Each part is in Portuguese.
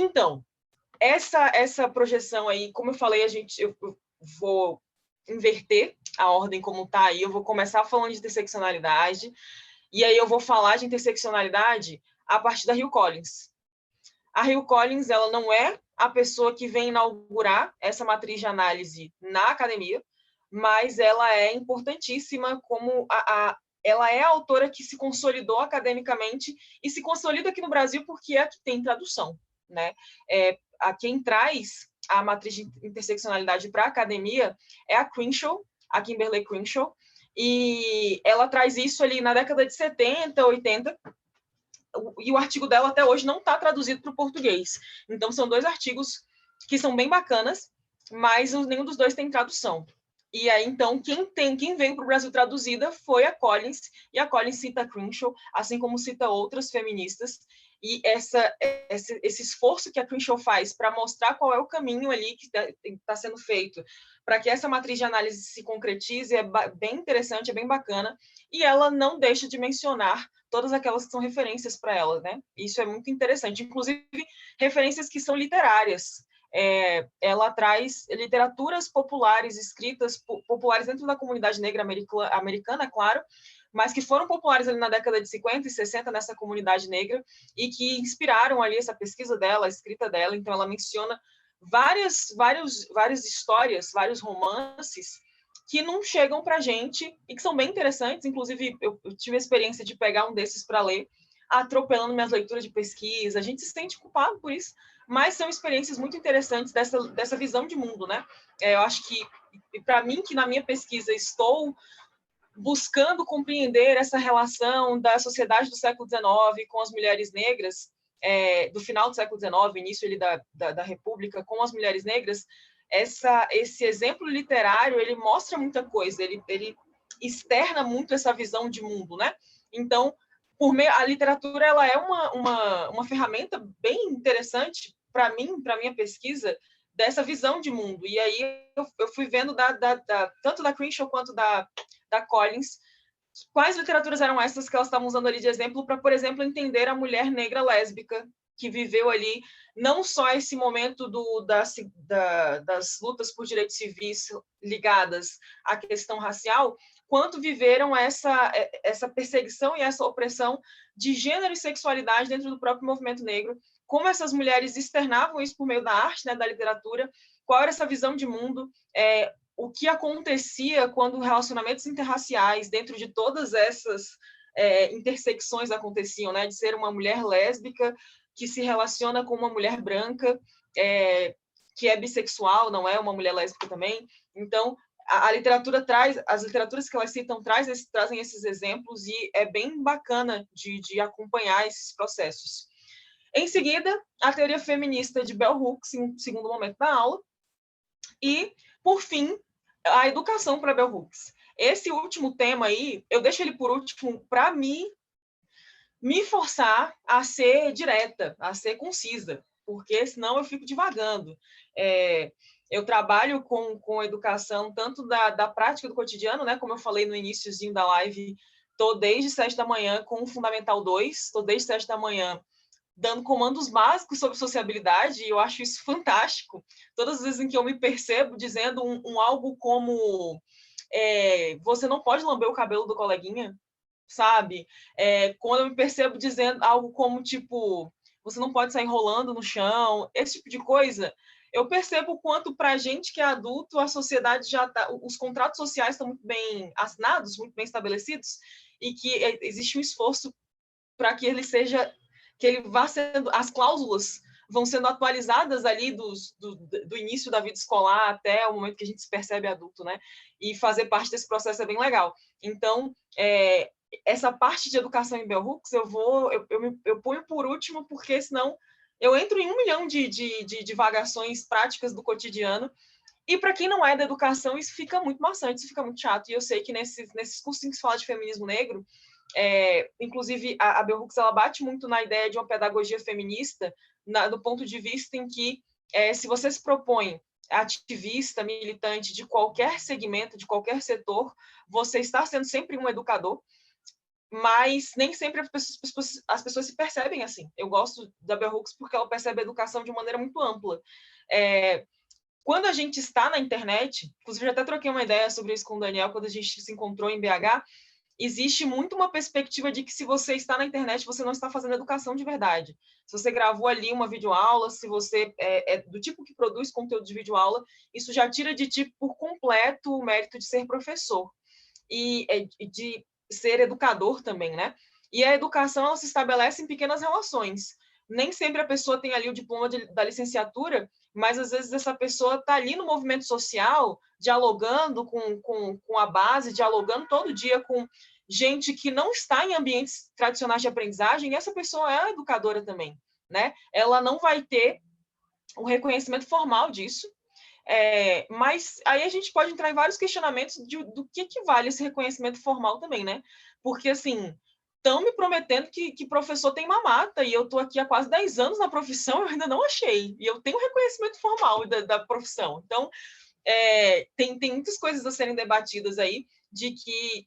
Então, essa projeção aí, como eu falei, eu vou inverter a ordem como está aí, eu vou começar falando de interseccionalidade, e aí eu vou falar de interseccionalidade a partir da Hill Collins. A Hill Collins, ela não é a pessoa que vem inaugurar essa matriz de análise na academia, mas ela é importantíssima como ela é a autora que se consolidou academicamente e se consolida aqui no Brasil porque é a que tem tradução, né? A quem traz a matriz de interseccionalidade para a academia é a Crenshaw, a Kimberly Crenshaw, e ela traz isso ali na década de 70, 80, e o artigo dela até hoje não está traduzido para o português. Então, são 2 artigos que são bem bacanas, mas nenhum dos 2 tem tradução. E aí, então, quem veio para o Brasil traduzida foi a Collins, e a Collins cita a Crenshaw, assim como cita outras feministas, e esse esforço que a Crenshaw faz para mostrar qual é o caminho ali que está sendo feito para que essa matriz de análise se concretize é bem interessante, é bem bacana, e ela não deixa de mencionar todas aquelas que são referências para ela, né? Isso é muito interessante, inclusive referências que são literárias. Ela traz literaturas populares, escritas populares dentro da comunidade negra americana, claro, mas que foram populares ali na década de 50 e 60 nessa comunidade negra e que inspiraram ali essa pesquisa dela, a escrita dela. Então, ela menciona várias histórias, vários romances que não chegam para a gente e que são bem interessantes. Inclusive, eu tive a experiência de pegar um desses para ler, atropelando minhas leituras de pesquisa. A gente se sente culpado por isso, mas são experiências muito interessantes dessa visão de mundo, né? Eu acho que, para mim, que na minha pesquisa estou buscando compreender essa relação da sociedade do século XIX com as mulheres negras, do final do século XIX, início ali da República, com as mulheres negras, esse exemplo literário, ele mostra muita coisa, ele externa muito essa visão de mundo, né? Então, a literatura ela é uma ferramenta bem interessante para mim, para minha pesquisa, dessa visão de mundo. E aí eu fui vendo tanto da Crenshaw quanto da Collins, quais literaturas eram essas que elas estavam usando ali de exemplo para, por exemplo, entender a mulher negra lésbica que viveu ali não só esse momento das lutas por direitos civis ligadas à questão racial, quanto viveram essa perseguição e essa opressão de gênero e sexualidade dentro do próprio movimento negro, como essas mulheres externavam isso por meio da arte, né, da literatura, qual era essa visão de mundo, o que acontecia quando relacionamentos interraciais, dentro de todas essas intersecções aconteciam, né, de ser uma mulher lésbica que se relaciona com uma mulher branca, que é bissexual, não é uma mulher lésbica também. Então, a literatura as literaturas que elas citam trazem esses exemplos e é bem bacana de acompanhar esses processos. Em seguida, a teoria feminista de Bell Hooks, em segundo momento da aula, e, por fim, a educação para Bell Hooks. Esse último tema aí, eu deixo ele por último para me forçar a ser direta, a ser concisa, porque senão eu fico divagando. Eu trabalho com educação tanto da prática do cotidiano, né, como eu falei no iniciozinho da live, estou desde 7 da manhã com o Fundamental 2, estou desde 7 da manhã dando comandos básicos sobre sociabilidade, e eu acho isso fantástico. Todas as vezes em que eu me percebo dizendo algo como você não pode lamber o cabelo do coleguinha, sabe? Quando eu me percebo dizendo algo como, tipo, você não pode sair enrolando no chão, esse tipo de coisa, eu percebo o quanto, para a gente que é adulto, a sociedade já está... Os contratos sociais estão muito bem assinados, muito bem estabelecidos, e que existe um esforço para que ele seja... que ele vá sendo... As cláusulas vão sendo atualizadas ali do início da vida escolar até o momento que a gente se percebe adulto, né? E fazer parte desse processo é bem legal. Então, essa parte de educação em Bell Hooks eu ponho por último, porque senão eu entro em 1 milhão de divagações práticas do cotidiano, e para quem não é da educação isso fica muito maçante, isso fica muito chato, e eu sei que nesses cursos que se fala de feminismo negro, inclusive a Bell Hooks ela bate muito na ideia de uma pedagogia feminista, do ponto de vista em que se você se propõe ativista, militante de qualquer segmento, de qualquer setor, você está sendo sempre um educador. mas nem sempre as pessoas se percebem assim. Eu gosto da Bell Hooks porque ela percebe a educação de maneira muito ampla. Quando a gente está na internet, inclusive eu até troquei uma ideia sobre isso com o Daniel, quando a gente se encontrou em BH, existe muito uma perspectiva de que se você está na internet, você não está fazendo educação de verdade. Se você gravou ali uma videoaula, se você é do tipo que produz conteúdo de videoaula, isso já tira de ti por completo o mérito de ser professor e de ser educador também, né? E a educação, ela se estabelece em pequenas relações. Nem sempre a pessoa tem ali o diploma da licenciatura, mas às vezes essa pessoa está ali no movimento social, dialogando com a base, dialogando todo dia com gente que não está em ambientes tradicionais de aprendizagem, e essa pessoa é educadora também, né? Ela não vai ter um reconhecimento formal disso, mas aí a gente pode entrar em vários questionamentos do que vale esse reconhecimento formal também, né? Porque, assim, estão me prometendo que professor tem mamata, e eu estou aqui há quase 10 anos na profissão, eu ainda não achei. E eu tenho um reconhecimento formal da profissão. Então, tem muitas coisas a serem debatidas aí, de que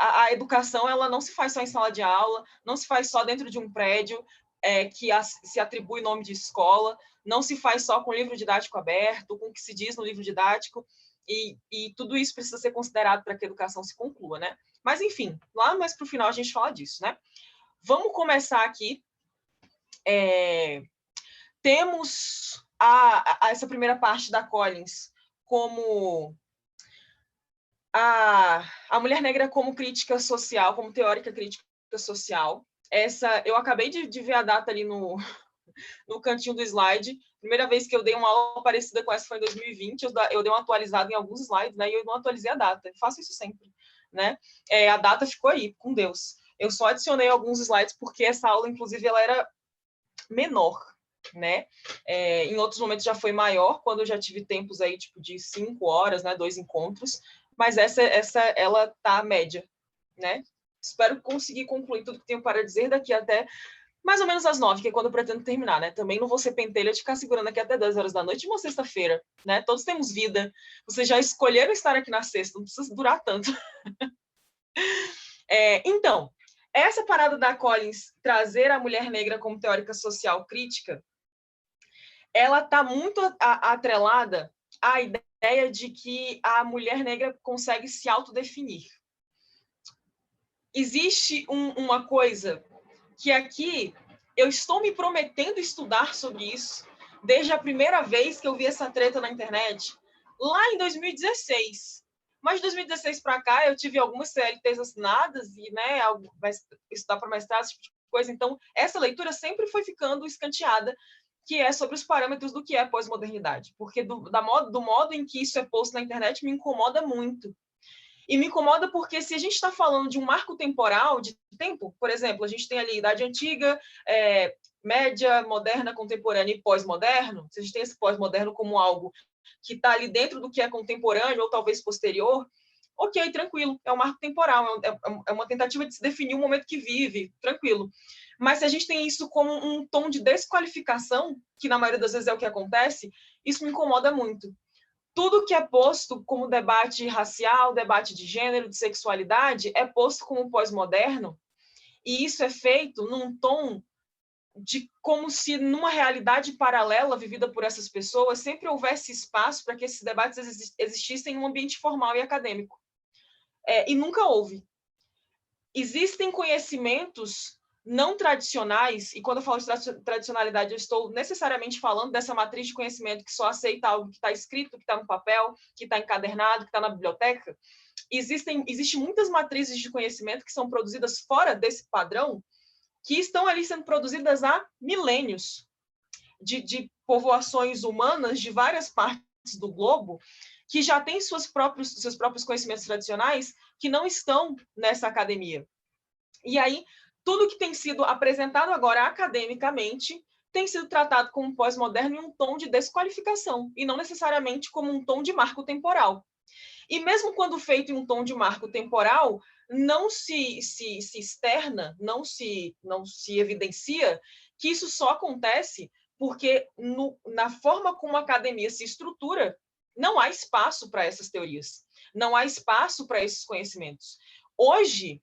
a educação ela não se faz só em sala de aula, não se faz só dentro de um prédio que se atribui nome de escola, não se faz só com livro didático aberto, com o que se diz no livro didático, e tudo isso precisa ser considerado para que a educação se conclua, né? Mas, enfim, lá mais para o final a gente fala disso, né? Vamos começar aqui. Temos essa primeira parte da Collins como a mulher negra como crítica social, como teórica crítica social. Eu acabei de ver a data ali no cantinho do slide. Primeira vez que eu dei uma aula parecida com essa foi em 2020. Eu dei uma atualizada em alguns slides, né? E eu não atualizei a data. Eu faço isso sempre, né? A data ficou aí, com Deus. Eu só adicionei alguns slides porque essa aula, inclusive, ela era menor, né? Em outros momentos já foi maior, quando eu já tive tempos aí, tipo, de 5 horas, né? 2 encontros. Mas essa ela tá média, né? Espero conseguir concluir tudo que tenho para dizer daqui até mais ou menos às 9, que é quando eu pretendo terminar, né? Também não vou ser pentelha de ficar segurando aqui até 10 horas da noite, uma sexta-feira, né? Todos temos vida. Vocês já escolheram estar aqui na sexta, não precisa durar tanto. Então, essa parada da Collins trazer a mulher negra como teórica social crítica, ela está muito atrelada à ideia de que a mulher negra consegue se autodefinir. Existe uma coisa que aqui eu estou me prometendo estudar sobre isso desde a primeira vez que eu vi essa treta na internet, lá em 2016. Mas de 2016 para cá eu tive algumas CLTs assinadas e, né, estudar para mestrado, esse tipo de coisa. Então, essa leitura sempre foi ficando escanteada, que é sobre os parâmetros do que é pós-modernidade. Porque do modo em que isso é posto na internet me incomoda muito. E me incomoda porque se a gente está falando de um marco temporal, de tempo, por exemplo, a gente tem ali Idade Antiga, Média, Moderna, Contemporânea e Pós-Moderno, se a gente tem esse pós-moderno como algo que está ali dentro do que é contemporâneo ou talvez posterior, ok, tranquilo, é um marco temporal, é uma tentativa de se definir o momento que vive, tranquilo. Mas se a gente tem isso como um tom de desqualificação, que na maioria das vezes é o que acontece, isso me incomoda muito. Tudo que é posto como debate racial, debate de gênero, de sexualidade, é posto como pós-moderno, e isso é feito num tom de como se numa realidade paralela vivida por essas pessoas sempre houvesse espaço para que esses debates existissem em um ambiente formal e acadêmico. E nunca houve. Existem conhecimentos não tradicionais, e quando eu falo de tradicionalidade, eu estou necessariamente falando dessa matriz de conhecimento que só aceita algo que está escrito, que está no papel, que está encadernado, que está na biblioteca. Existem muitas matrizes de conhecimento que são produzidas fora desse padrão, que estão ali sendo produzidas há milênios, de povoações humanas de várias partes do globo, que já têm seus próprios conhecimentos tradicionais que não estão nessa academia. E aí, tudo que tem sido apresentado agora academicamente tem sido tratado como pós-moderno em um tom de desqualificação, e não necessariamente como um tom de marco temporal. E mesmo quando feito em um tom de marco temporal, não se externa, não se evidencia que isso só acontece porque na forma como a academia se estrutura, não há espaço para essas teorias, não há espaço para esses conhecimentos. Hoje,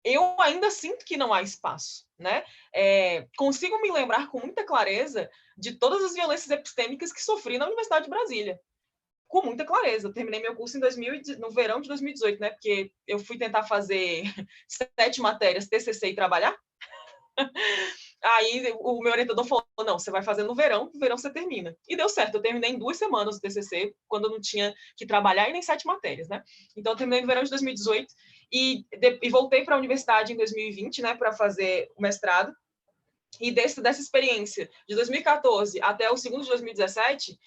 eu ainda sinto que não há espaço, né? Consigo me lembrar com muita clareza de todas as violências epistêmicas que sofri na Universidade de Brasília, com muita clareza. Eu terminei meu curso no verão de 2018, né? Porque eu fui tentar fazer 7 matérias, TCC e trabalhar. Aí o meu orientador falou, não, você vai fazer no verão você termina. E deu certo, eu terminei em 2 semanas o TCC, quando eu não tinha que trabalhar e nem 7 matérias, né? Então eu terminei no verão de 2018 e voltei para a universidade em 2020, né, para fazer o mestrado. E dessa experiência, de 2014 até o segundo de 2017,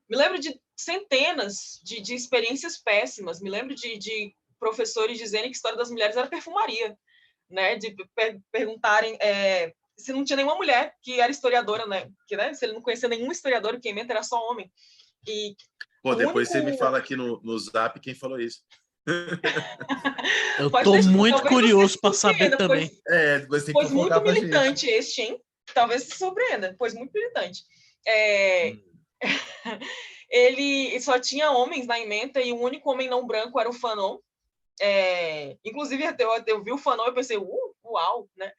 me lembro de centenas de experiências péssimas, me lembro de professores dizendo que a história das mulheres era perfumaria, né, de perguntarem se não tinha nenhuma mulher que era historiadora, né, que, né, se ele não conhecia nenhum historiador, quem mente era só homem. E Pô, depois você me fala aqui no Zap quem falou isso. Eu tô muito curioso para saber também. Depois tem que pois muito militante gente. este, hein? Talvez se surpreenda, pois muito militante. Ele só tinha homens na ementa e o único homem não branco era o Fanon. Inclusive, eu vi o Fanon e pensei, uau, né?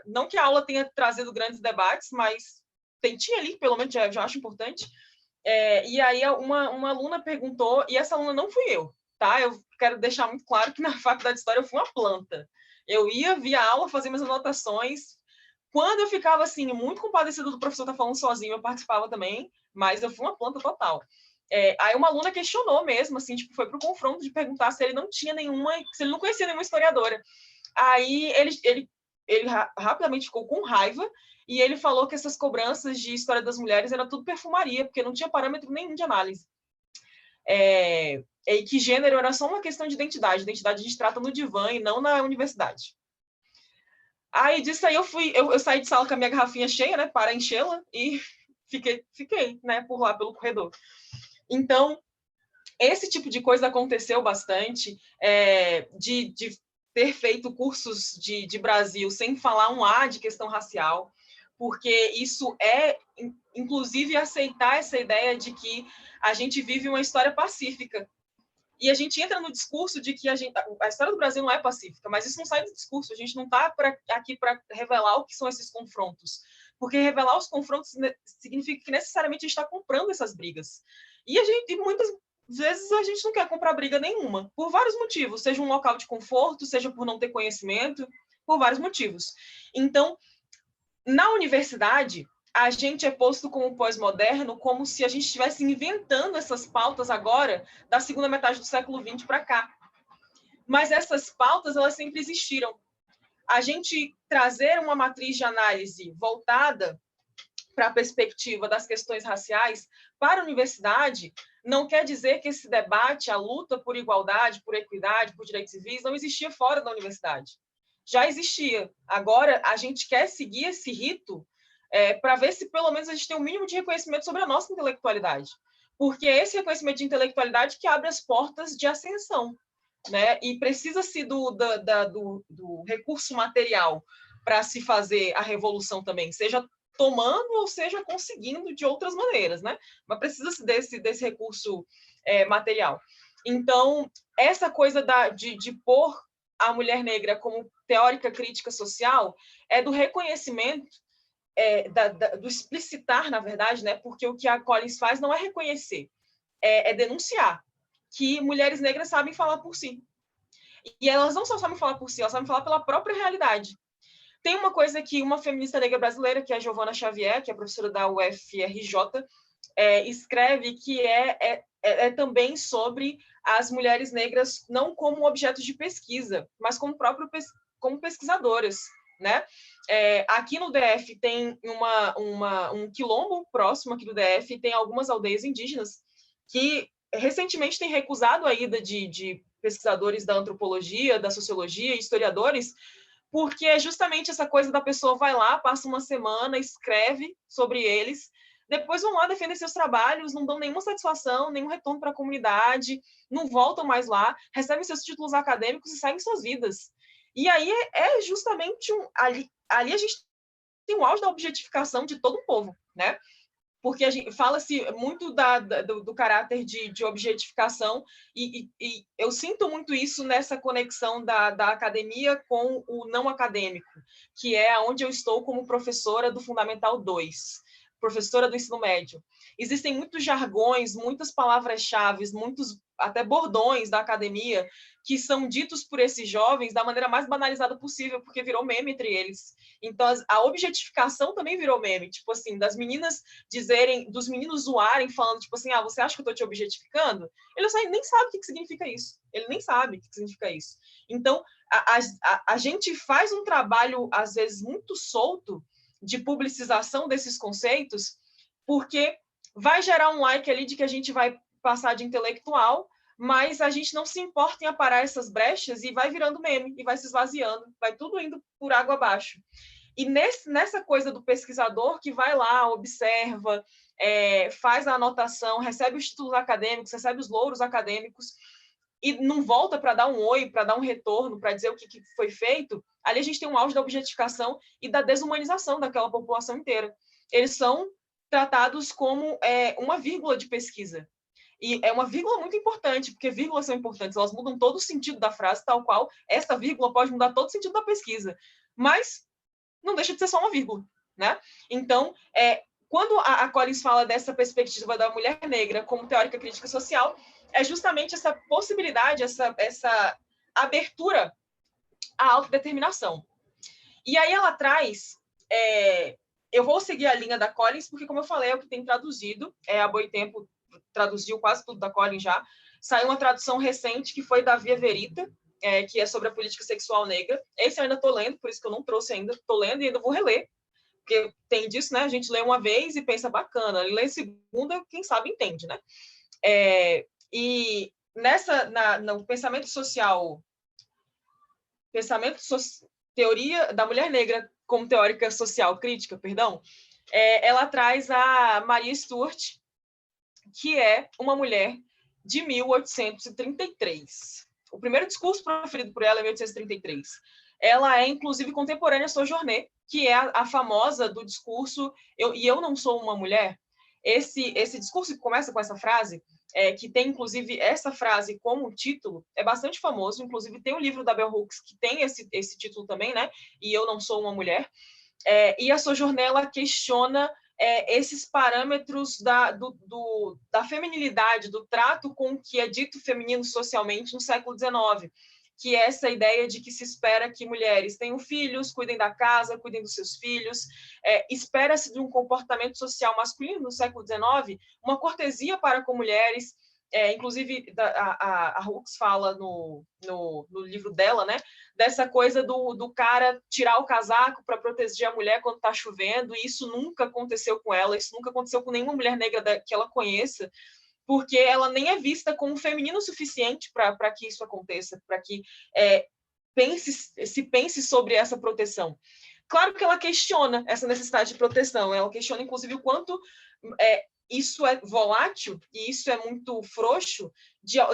Não que a aula tenha trazido grandes debates, mas tinha ali, pelo menos, já acho importante. E aí uma aluna perguntou, e essa aluna não fui eu, tá? Eu quero deixar muito claro que na faculdade de História eu fui uma planta. Eu ia, via a aula, fazer minhas anotações. Quando eu ficava, assim, muito compadecida do professor estar falando sozinho, eu participava também, mas eu fui uma planta total. Aí uma aluna questionou mesmo, assim, tipo, foi pro confronto de perguntar se ele não tinha nenhuma, se ele não conhecia nenhuma historiadora. Aí ele rapidamente ficou com raiva e ele falou que essas cobranças de história das mulheres era tudo perfumaria, porque não tinha parâmetro nenhum de análise. E que gênero era só uma questão de identidade. Identidade a gente trata no divã e não na universidade. Aí disso aí eu saí de sala com a minha garrafinha cheia, né, para enchê-la, e fiquei, né, por lá pelo corredor. Então, esse tipo de coisa aconteceu bastante, de ter feito cursos de Brasil sem falar um A de questão racial, porque isso inclusive, aceitar essa ideia de que a gente vive uma história pacífica. E a gente entra no discurso de que a história do Brasil não é pacífica, mas isso não sai do discurso. A gente não está aqui para revelar o que são esses confrontos, porque revelar os confrontos significa que necessariamente a gente está comprando essas brigas. E muitas vezes a gente não quer comprar briga nenhuma, por vários motivos, seja um local de conforto, seja por não ter conhecimento, por vários motivos. Então, na universidade, a gente é posto como pós-moderno, como se a gente estivesse inventando essas pautas agora, da segunda metade do século XX para cá. Mas essas pautas, elas sempre existiram. A gente trazer uma matriz de análise voltada para a perspectiva das questões raciais para a universidade não quer dizer que esse debate, a luta por igualdade, por equidade, por direitos civis, não existia fora da universidade. Já existia. Agora, a gente quer seguir esse rito para ver se, pelo menos, a gente tem um mínimo de reconhecimento sobre a nossa intelectualidade. Porque é esse reconhecimento de intelectualidade que abre as portas de ascensão, né? E precisa-se do recurso material para se fazer a revolução também, seja tomando ou seja conseguindo de outras maneiras, né? Mas precisa-se desse recurso material. Então, essa coisa de pôr a mulher negra como teórica crítica social é do reconhecimento, do explicitar, na verdade, né? Porque o que a Collins faz não é reconhecer, é denunciar que mulheres negras sabem falar por si. E elas não só sabem falar por si, elas sabem falar pela própria realidade. Tem uma coisa que uma feminista negra brasileira, que é a Giovana Xavier, que é professora da UFRJ, escreve, que também sobre as mulheres negras não como objetos de pesquisa, mas como pesquisadoras, né? Aqui no DF tem um quilombo próximo aqui do DF, tem algumas aldeias indígenas que recentemente têm recusado a ida de pesquisadores da antropologia, da sociologia, historiadores, porque é justamente essa coisa da pessoa vai lá, passa uma semana, escreve sobre eles, depois vão lá defender seus trabalhos, não dão nenhuma satisfação, nenhum retorno para a comunidade, não voltam mais lá, recebem seus títulos acadêmicos e seguem suas vidas. E aí justamente ali a gente tem o auge da objetificação de todo um povo, né? porque fala-se muito do caráter de objetificação, e eu sinto muito isso nessa conexão da academia com o não acadêmico, que é onde eu estou como professora do Fundamental 2, professora do ensino médio. Existem muitos jargões, muitas palavras-chave, muitos até bordões da academia que são ditos por esses jovens da maneira mais banalizada possível, porque virou meme entre eles. Então, a objetificação também virou meme. Tipo assim, das meninas dizerem, dos meninos zoarem, falando, tipo assim, você acha que eu tô te objetificando? Ele nem sabe o que significa isso. Ele nem sabe o que significa isso. Então, a gente faz um trabalho, às vezes, muito solto de publicização desses conceitos, porque vai gerar um like ali de que a gente vai passar de intelectual, mas a gente não se importa em aparar essas brechas e vai virando meme, e vai se esvaziando, vai tudo indo por água abaixo. E nessa coisa do pesquisador que vai lá, observa, faz a anotação, recebe os títulos acadêmicos, recebe os louros acadêmicos, e não volta para dar um oi, para dar um retorno, para dizer o que foi feito, ali a gente tem um auge da objetificação e da desumanização daquela população inteira. Eles são tratados como uma vírgula de pesquisa. E é uma vírgula muito importante, porque vírgulas são importantes, elas mudam todo o sentido da frase, tal qual essa vírgula pode mudar todo o sentido da pesquisa. Mas não deixa de ser só uma vírgula, né? Então, quando a Collins fala dessa perspectiva da mulher negra como teórica crítica social, é justamente essa possibilidade, essa abertura à autodeterminação. E aí ela traz... eu vou seguir a linha da Collins, porque, como eu falei, é o que tem traduzido. A Boitempo traduziu quase tudo da Collins já. Saiu uma tradução recente, que foi da Via Verita, que é sobre a política sexual negra. Esse eu ainda estou lendo, por isso que eu não trouxe ainda. Estou lendo e ainda vou reler, porque tem disso, né? A gente lê uma vez e pensa bacana. Lê segunda, quem sabe entende, né? E no pensamento social... teoria da mulher negra como teórica social crítica, perdão, ela traz a Maria Stuart, que é uma mulher de 1833. O primeiro discurso proferido por ela é em 1833. Ela é, inclusive, contemporânea a Sojourner, que é a famosa do discurso eu não sou uma mulher. Esse discurso que começa com essa frase, que tem, inclusive, essa frase como título, é bastante famoso. Inclusive, tem um livro da Bell Hooks que tem esse título também, né? E eu não sou uma mulher. E a Sojourner, ela questiona esses parâmetros da feminilidade, do trato com o que é dito feminino socialmente no século XIX, que é essa ideia de que se espera que mulheres tenham filhos, cuidem da casa, cuidem dos seus filhos. Espera-se de um comportamento social masculino no século XIX, uma cortesia para com mulheres. Inclusive, a Hooks fala no livro dela, né, dessa coisa do cara tirar o casaco para proteger a mulher quando está chovendo, e isso nunca aconteceu com ela, isso nunca aconteceu com nenhuma mulher negra que ela conheça, porque ela nem é vista como feminino o suficiente para que isso aconteça, para que se pense sobre essa proteção. Claro que ela questiona essa necessidade de proteção, ela questiona, inclusive, o quanto isso é volátil e isso é muito frouxo,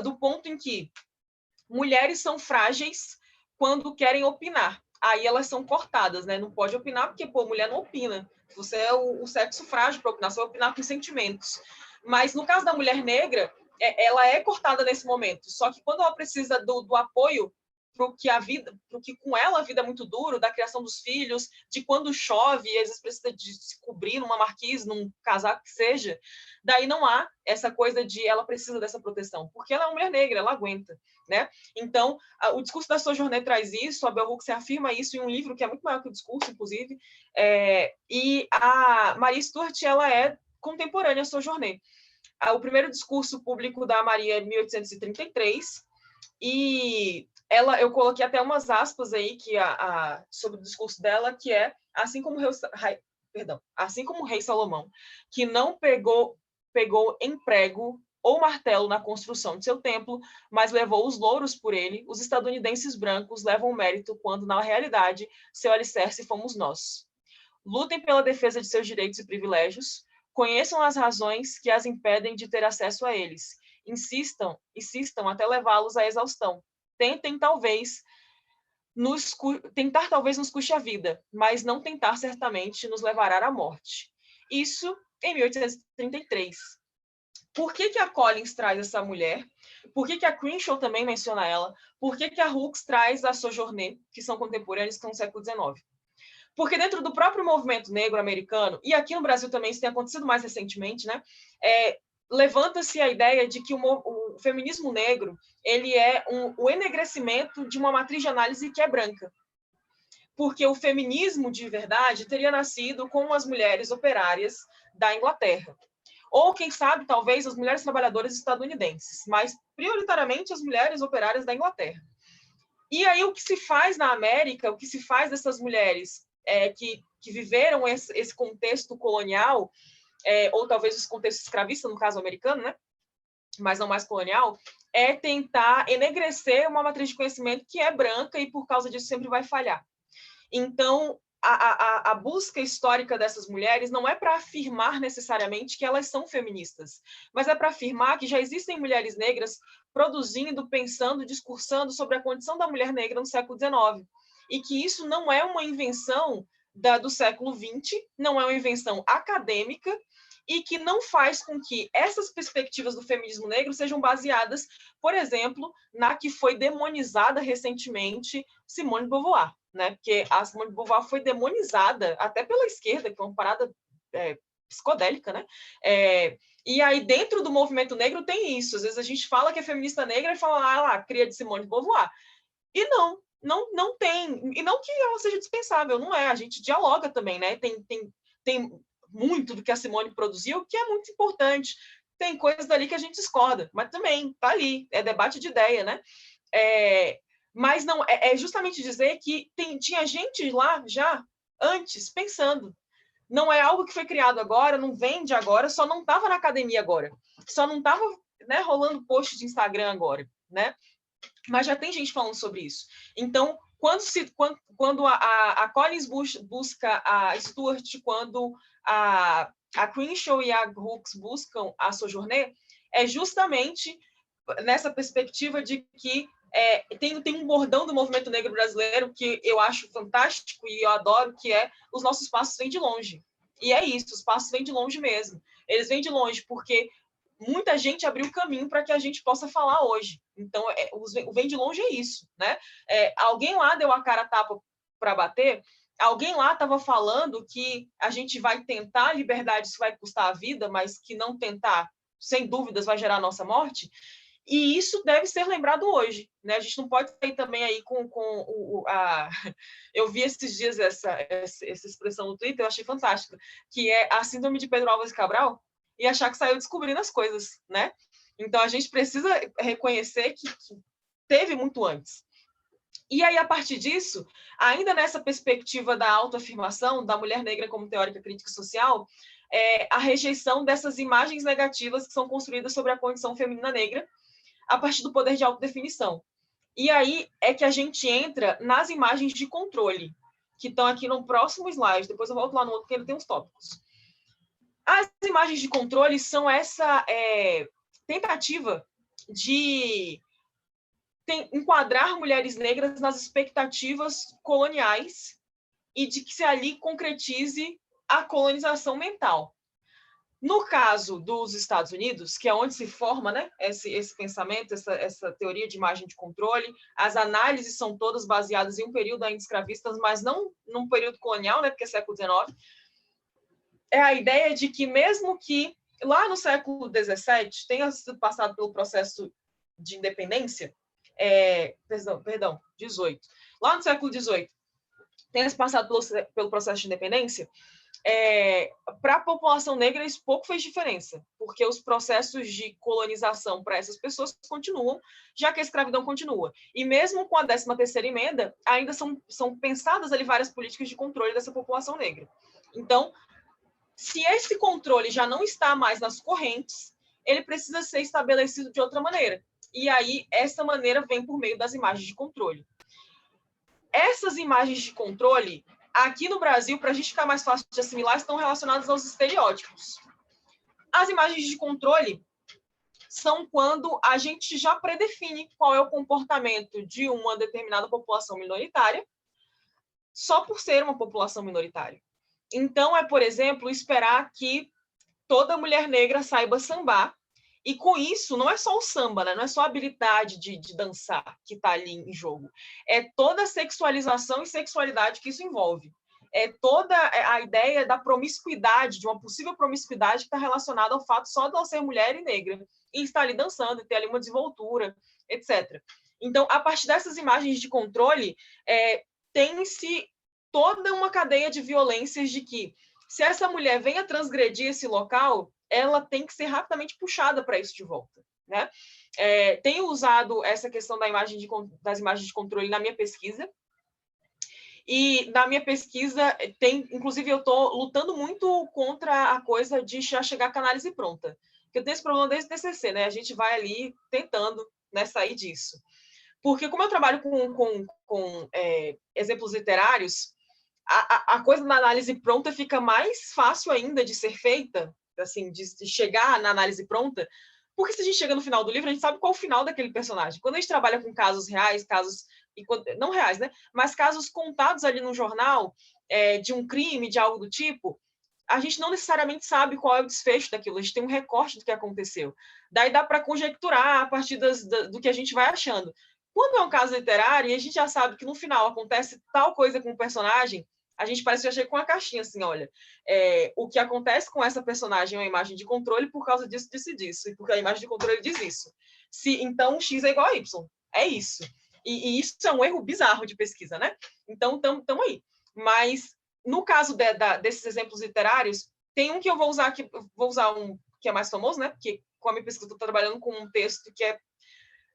do ponto em que mulheres são frágeis quando querem opinar. Aí elas são cortadas, né? Não pode opinar porque, mulher não opina. Você é o sexo frágil para opinar, você vai opinar com sentimentos. Mas, no caso da mulher negra, ela é cortada nesse momento. Só que quando ela precisa do apoio porque com ela a vida é muito dura, da criação dos filhos, de quando chove, e às vezes precisa de se cobrir numa marquise, num casaco que seja, daí não há essa coisa de ela precisa dessa proteção, porque ela é uma mulher negra, ela aguenta, né? Então, o discurso da Sojourner traz isso, a Bell Hooks afirma isso em um livro que é muito maior que o discurso, inclusive, e a Maria Stuart, ela é contemporânea a Sojourner. O primeiro discurso público da Maria é de 1833, e eu coloquei até umas aspas aí sobre o discurso dela, que é assim como o rei Salomão, que não pegou emprego ou martelo na construção de seu templo, mas levou os louros por ele, os estadunidenses brancos levam o mérito quando, na realidade, seu alicerce fomos nós. Lutem pela defesa de seus direitos e privilégios, conheçam as razões que as impedem de ter acesso a eles, insistam até levá-los à exaustão. Tentar talvez nos custe a vida, mas não tentar certamente nos levará à morte. Isso em 1833. Por que a Collins traz essa mulher? Por que a Crenshaw também menciona ela? Por que a Hooks traz a Sojourner, que são contemporâneos, que são do século XIX? Porque dentro do próprio movimento negro americano, e aqui no Brasil também isso tem acontecido mais recentemente, né? Levanta-se a ideia de que o feminismo negro ele é o enegrecimento de uma matriz de análise que é branca. Porque o feminismo de verdade teria nascido com as mulheres operárias da Inglaterra. Ou, quem sabe, talvez as mulheres trabalhadoras estadunidenses, mas prioritariamente as mulheres operárias da Inglaterra. E aí o que se faz na América, o que se faz dessas mulheres que viveram esse contexto colonial, ou talvez esse contexto escravista, no caso americano, né? Mas não mais colonial, é tentar enegrecer uma matriz de conhecimento que é branca e, por causa disso, sempre vai falhar. Então, a busca histórica dessas mulheres não é para afirmar necessariamente que elas são feministas, mas é para afirmar que já existem mulheres negras produzindo, pensando, discursando sobre a condição da mulher negra no século XIX. E que isso não é uma invenção do século XX, não é uma invenção acadêmica, e que não faz com que essas perspectivas do feminismo negro sejam baseadas, por exemplo, na que foi demonizada recentemente Simone de Beauvoir, né? Porque a Simone de Beauvoir foi demonizada até pela esquerda, que é uma parada psicodélica, né? E aí, dentro do movimento negro, tem isso. Às vezes a gente fala que é feminista negra e fala, lá, cria de Simone de Beauvoir. E não tem. E não que ela seja dispensável, não é. A gente dialoga também, né? Tem muito do que a Simone produziu, que é muito importante. Tem coisas dali que a gente discorda, mas também tá ali, é debate de ideia, né? Mas não é justamente dizer que tinha gente lá já antes pensando. Não é algo que foi criado agora, não vende agora, só não estava na academia agora, só não estava, né, rolando post de Instagram agora, né? Mas já tem gente falando sobre isso. Então, quando a Collins busca a Stuart, quando a Crenshaw e a Hooks buscam a Sojourner, é justamente nessa perspectiva de que tem um bordão do movimento negro brasileiro que eu acho fantástico e eu adoro, que é os nossos passos vêm de longe. E é isso, os passos vêm de longe mesmo. Eles vêm de longe porque muita gente abriu caminho para que a gente possa falar hoje. Então, o vem de longe é isso, né? Alguém lá deu a cara a tapa para bater, alguém lá estava falando que a gente vai tentar a liberdade, isso vai custar a vida, mas que não tentar, sem dúvidas, vai gerar a nossa morte. E isso deve ser lembrado hoje, né? A gente não pode sair também aí Eu vi esses dias essa expressão no Twitter, eu achei fantástica, que é a síndrome de Pedro Álvares Cabral, e achar que saiu descobrindo as coisas, né? Então, a gente precisa reconhecer que teve muito antes. E aí, a partir disso, ainda nessa perspectiva da autoafirmação, da mulher negra como teórica crítica social, a rejeição dessas imagens negativas que são construídas sobre a condição feminina negra a partir do poder de autodefinição. E aí é que a gente entra nas imagens de controle, que estão aqui no próximo slide, depois eu volto lá no outro, porque ele tem uns tópicos. As imagens de controle são essa tentativa de enquadrar mulheres negras nas expectativas coloniais e de que se ali concretize a colonização mental. No caso dos Estados Unidos, que é onde se forma, né, esse pensamento, essa teoria de imagem de controle, as análises são todas baseadas em um período ainda escravista, mas não num período colonial, né, porque é século XIX, é a ideia de que mesmo que lá no século XVII tenha sido passado pelo processo de independência, perdão, 18. Lá no século XVIII tenha se passado pelo processo de independência, para a população negra isso pouco fez diferença, porque os processos de colonização para essas pessoas continuam, já que a escravidão continua. E mesmo com a 13ª emenda, ainda são pensadas ali várias políticas de controle dessa população negra. Então, se esse controle já não está mais nas correntes, ele precisa ser estabelecido de outra maneira. E aí, essa maneira vem por meio das imagens de controle. Essas imagens de controle, aqui no Brasil, para a gente ficar mais fácil de assimilar, estão relacionadas aos estereótipos. As imagens de controle são quando a gente já predefine qual é o comportamento de uma determinada população minoritária, só por ser uma população minoritária. Então, por exemplo, esperar que toda mulher negra saiba sambar, e com isso, não é só o samba, né? Não é só a habilidade de dançar que está ali em jogo. É toda a sexualização e sexualidade que isso envolve. É toda a ideia da promiscuidade, de uma possível promiscuidade que está relacionada ao fato só de ela ser mulher e negra, e estar ali dançando, e ter ali uma desenvoltura, etc. Então, a partir dessas imagens de controle, tem-se toda uma cadeia de violências de que, se essa mulher vem a transgredir esse local, ela tem que ser rapidamente puxada para isso de volta, né? Tenho usado essa questão das imagens de controle na minha pesquisa, e na minha pesquisa inclusive eu estou lutando muito contra a coisa de já chegar com a análise pronta, porque eu tenho esse problema desde o TCC, né? A gente vai ali tentando, né, sair disso, porque como eu trabalho com exemplos literários, a coisa da análise pronta fica mais fácil ainda de ser feita, assim, de chegar na análise pronta, porque se a gente chega no final do livro, a gente sabe qual é o final daquele personagem. Quando a gente trabalha com casos reais, não reais, né? Mas casos contados ali no jornal, de um crime, de algo do tipo, a gente não necessariamente sabe qual é o desfecho daquilo, a gente tem um recorte do que aconteceu. Daí dá para conjecturar a partir do que a gente vai achando. Quando é um caso literário e a gente já sabe que no final acontece tal coisa com o personagem, a gente parece que já chega com uma caixinha assim, olha, o que acontece com essa personagem é uma imagem de controle por causa disso, disso e disso, e porque a imagem de controle diz isso. Então, X é igual a Y. É isso. E isso é um erro bizarro de pesquisa, né? Então, estamos aí. Mas, no caso desses exemplos literários, tem um que eu vou usar aqui, vou usar um que é mais famoso, né? Porque com a minha pesquisa eu estou trabalhando com um texto que é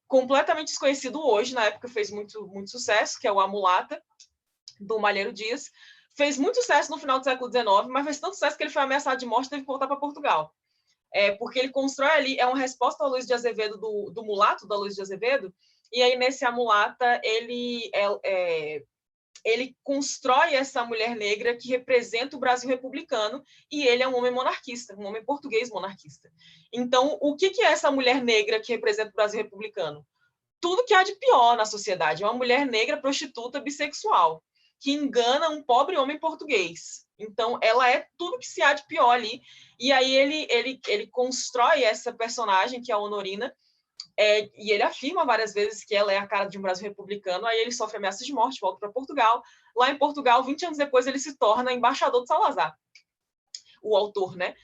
completamente desconhecido hoje, na época fez muito, muito sucesso, que é o A Mulata, do Malheiro Dias. Fez muito sucesso no final do século XIX, mas fez tanto sucesso que ele foi ameaçado de morte e teve que voltar para Portugal. Porque ele constrói ali, é uma resposta ao Luís de Azevedo, do Mulato, da Luís de Azevedo, e aí nesse A Mulata ele constrói essa mulher negra que representa o Brasil republicano, e ele é um homem monarquista, um homem português monarquista. Então, o que é essa mulher negra que representa o Brasil republicano? Tudo que há de pior na sociedade. É uma mulher negra, prostituta, bissexual, que engana um pobre homem português. Então, ela é tudo que se há de pior ali. E aí ele constrói essa personagem, que é a Honorina, e ele afirma várias vezes que ela é a cara de um Brasil republicano. Aí ele sofre ameaças de morte, volta para Portugal. Lá em Portugal, 20 anos depois, ele se torna embaixador de Salazar, o autor, né?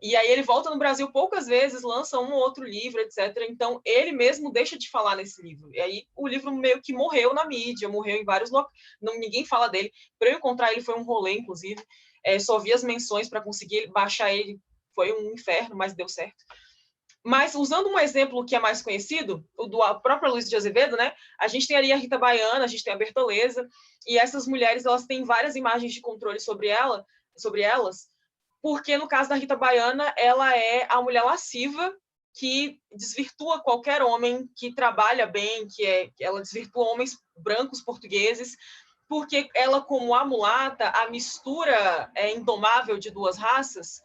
E aí ele volta no Brasil poucas vezes, lança um ou outro livro, etc. Então, ele mesmo deixa de falar nesse livro. E aí o livro meio que morreu na mídia, morreu em vários locais, ninguém fala dele. Para eu encontrar ele foi um rolê, inclusive. Só vi as menções para conseguir baixar ele. Foi um inferno, mas deu certo. Mas, usando um exemplo que é mais conhecido, o do próprio Luís de Azevedo, né? A gente tem ali a Rita Baiana, a gente tem a Bertoleza, e essas mulheres, elas têm várias imagens de controle sobre elas, porque no caso da Rita Baiana, ela é a mulher lasciva que desvirtua qualquer homem que trabalha bem, ela desvirtua homens brancos portugueses, porque ela, como a mulata, a mistura indomável de duas raças,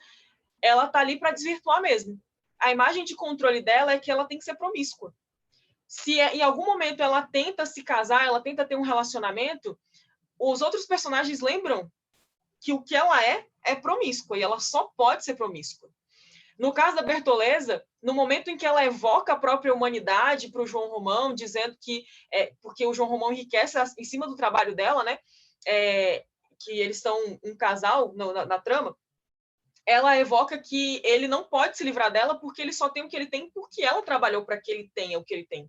ela tá ali para desvirtuar mesmo. A imagem de controle dela é que ela tem que ser promíscua. Se em algum momento ela tenta se casar, ela tenta ter um relacionamento, os outros personagens lembram que o que ela é promíscua, e ela só pode ser promíscua. No caso da Bertoleza, no momento em que ela evoca a própria humanidade para o João Romão, dizendo que porque o João Romão enriquece em cima do trabalho dela, né? Que eles são um casal na trama, ela evoca que ele não pode se livrar dela porque ele só tem o que ele tem porque ela trabalhou para que ele tenha o que ele tem.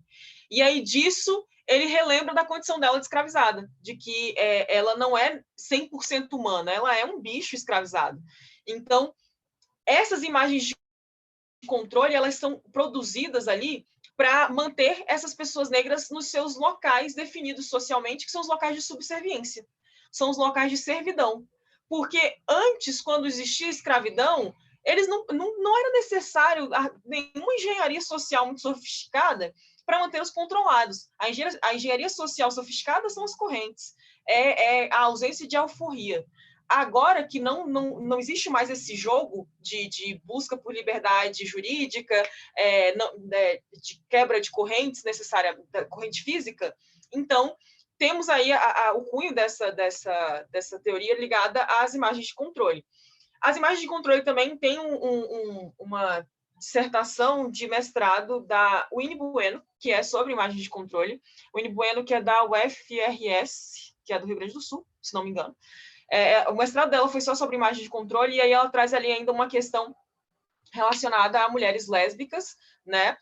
E aí disso ele relembra da condição dela de escravizada, de que ela não é 100% humana, ela é um bicho escravizado. Então, essas imagens de controle, elas são produzidas ali para manter essas pessoas negras nos seus locais definidos socialmente, que são os locais de subserviência, são os locais de servidão. Porque antes, quando existia escravidão, eles não era necessário nenhuma engenharia social muito sofisticada para manter os controlados. A engenharia social sofisticada são as correntes, a ausência de alforria. Agora que não existe mais esse jogo de busca por liberdade jurídica, de quebra de correntes necessária, da corrente física, então temos aí o cunho dessa teoria ligada às imagens de controle. As imagens de controle também têm uma dissertação de mestrado da Winnie Bueno, que é sobre imagens de controle. Winnie Bueno, que é da UFRS, que é do Rio Grande do Sul, se não me engano. O mestrado dela foi só sobre imagens de controle, e aí ela traz ali ainda uma questão relacionada a mulheres lésbicas, né?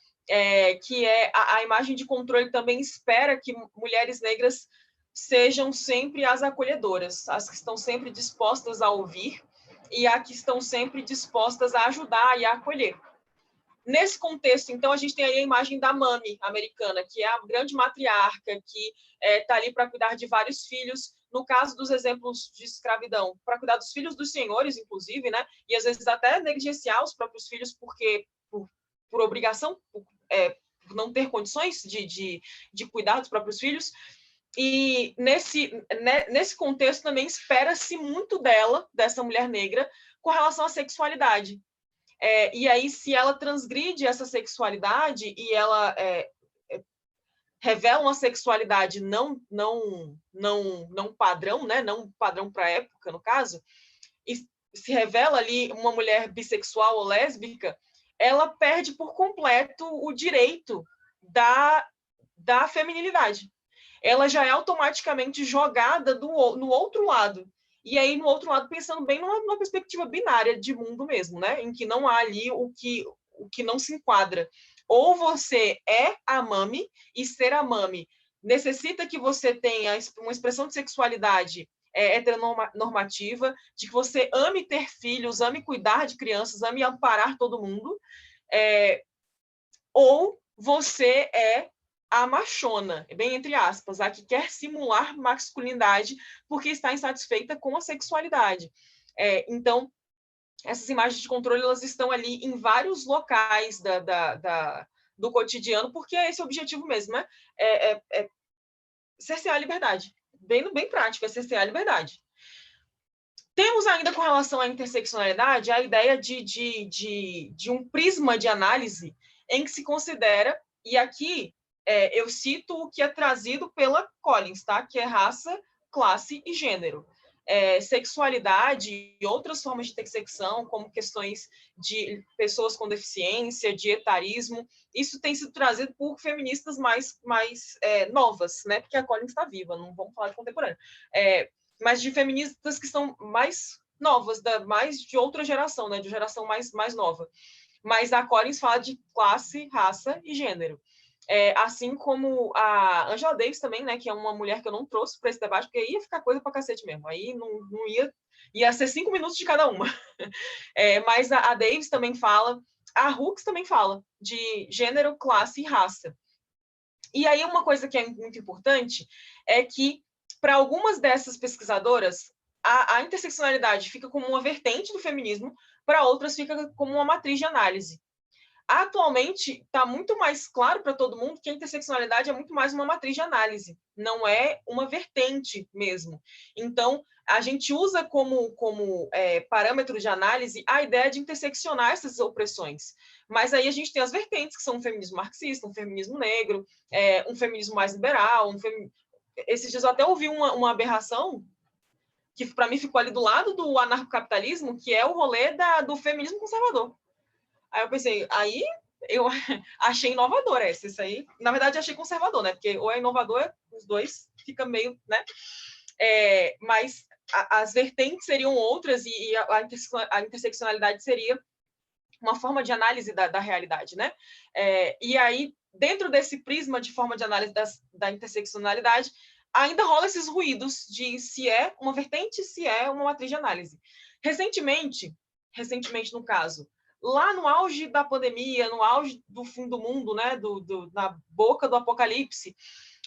Que é a imagem de controle também espera que mulheres negras sejam sempre as acolhedoras, as que estão sempre dispostas a ouvir e as que estão sempre dispostas a ajudar e a acolher. Nesse contexto, então, a gente tem aí a imagem da mami americana, que é a grande matriarca, que está ali para cuidar de vários filhos, no caso dos exemplos de escravidão, para cuidar dos filhos dos senhores, inclusive, né? E às vezes até negligenciar os próprios filhos porque por obrigação, por não ter condições de cuidar dos próprios filhos. E nesse contexto também espera-se muito dessa mulher negra, com relação à sexualidade. E aí, se ela transgride essa sexualidade e ela revela uma sexualidade não padrão, né? Não padrão para a época, no caso, e se revela ali uma mulher bissexual ou lésbica, ela perde por completo o direito da feminilidade. Ela já é automaticamente jogada no outro lado. E aí, no outro lado, pensando bem numa perspectiva binária de mundo mesmo, né? Em que não há ali o que não se enquadra. Ou você é a mami, e ser a mami necessita que você tenha uma expressão de sexualidade heteronormativa, de que você ame ter filhos, ame cuidar de crianças, ame amparar todo mundo, ou você é a machona, bem entre aspas, a que quer simular masculinidade porque está insatisfeita com a sexualidade. Então, essas imagens de controle, elas estão ali em vários locais do cotidiano, porque é esse o objetivo mesmo, né? Cercear a liberdade. Bem prático, é cercear a liberdade. Temos ainda, com relação à interseccionalidade, a ideia de um prisma de análise em que se considera, e aqui eu cito o que é trazido pela Collins, tá? Que é raça, classe e gênero. Sexualidade e outras formas de intersecção, como questões de pessoas com deficiência, de etarismo, isso tem sido trazido por feministas mais novas, né? Porque a Collins está viva, não vamos falar de contemporânea. Mas de feministas que são mais novas, mais de outra geração, né? De geração mais nova. Mas a Collins fala de classe, raça e gênero. Assim como a Angela Davis também, né, que é uma mulher que eu não trouxe para esse debate, porque ia ficar coisa para cacete mesmo, aí não ia ser 5 minutos de cada uma. Mas a Davis também fala, a Hooks também fala de gênero, classe e raça. E aí uma coisa que é muito importante é que, para algumas dessas pesquisadoras, a interseccionalidade fica como uma vertente do feminismo, para outras fica como uma matriz de análise. Atualmente, está muito mais claro para todo mundo que a interseccionalidade é muito mais uma matriz de análise, não é uma vertente mesmo. Então, a gente usa como parâmetro de análise a ideia de interseccionar essas opressões. Mas aí a gente tem as vertentes, que são um feminismo marxista, um feminismo negro, um feminismo mais liberal. Esses dias eu até ouvi uma aberração que, para mim, ficou ali do lado do anarcocapitalismo, que é o rolê do feminismo conservador. Aí eu pensei, aí eu achei inovador isso aí. Na verdade, achei conservador, né? Porque ou é inovador, os dois fica meio, né? Mas as vertentes seriam outras e a interseccionalidade seria uma forma de análise da realidade, né? E aí, dentro desse prisma de forma de análise da interseccionalidade, ainda rola esses ruídos de se é uma vertente, se é uma matriz de análise. Recentemente no caso, lá no auge da pandemia, no auge do fim do mundo, né, na boca do apocalipse,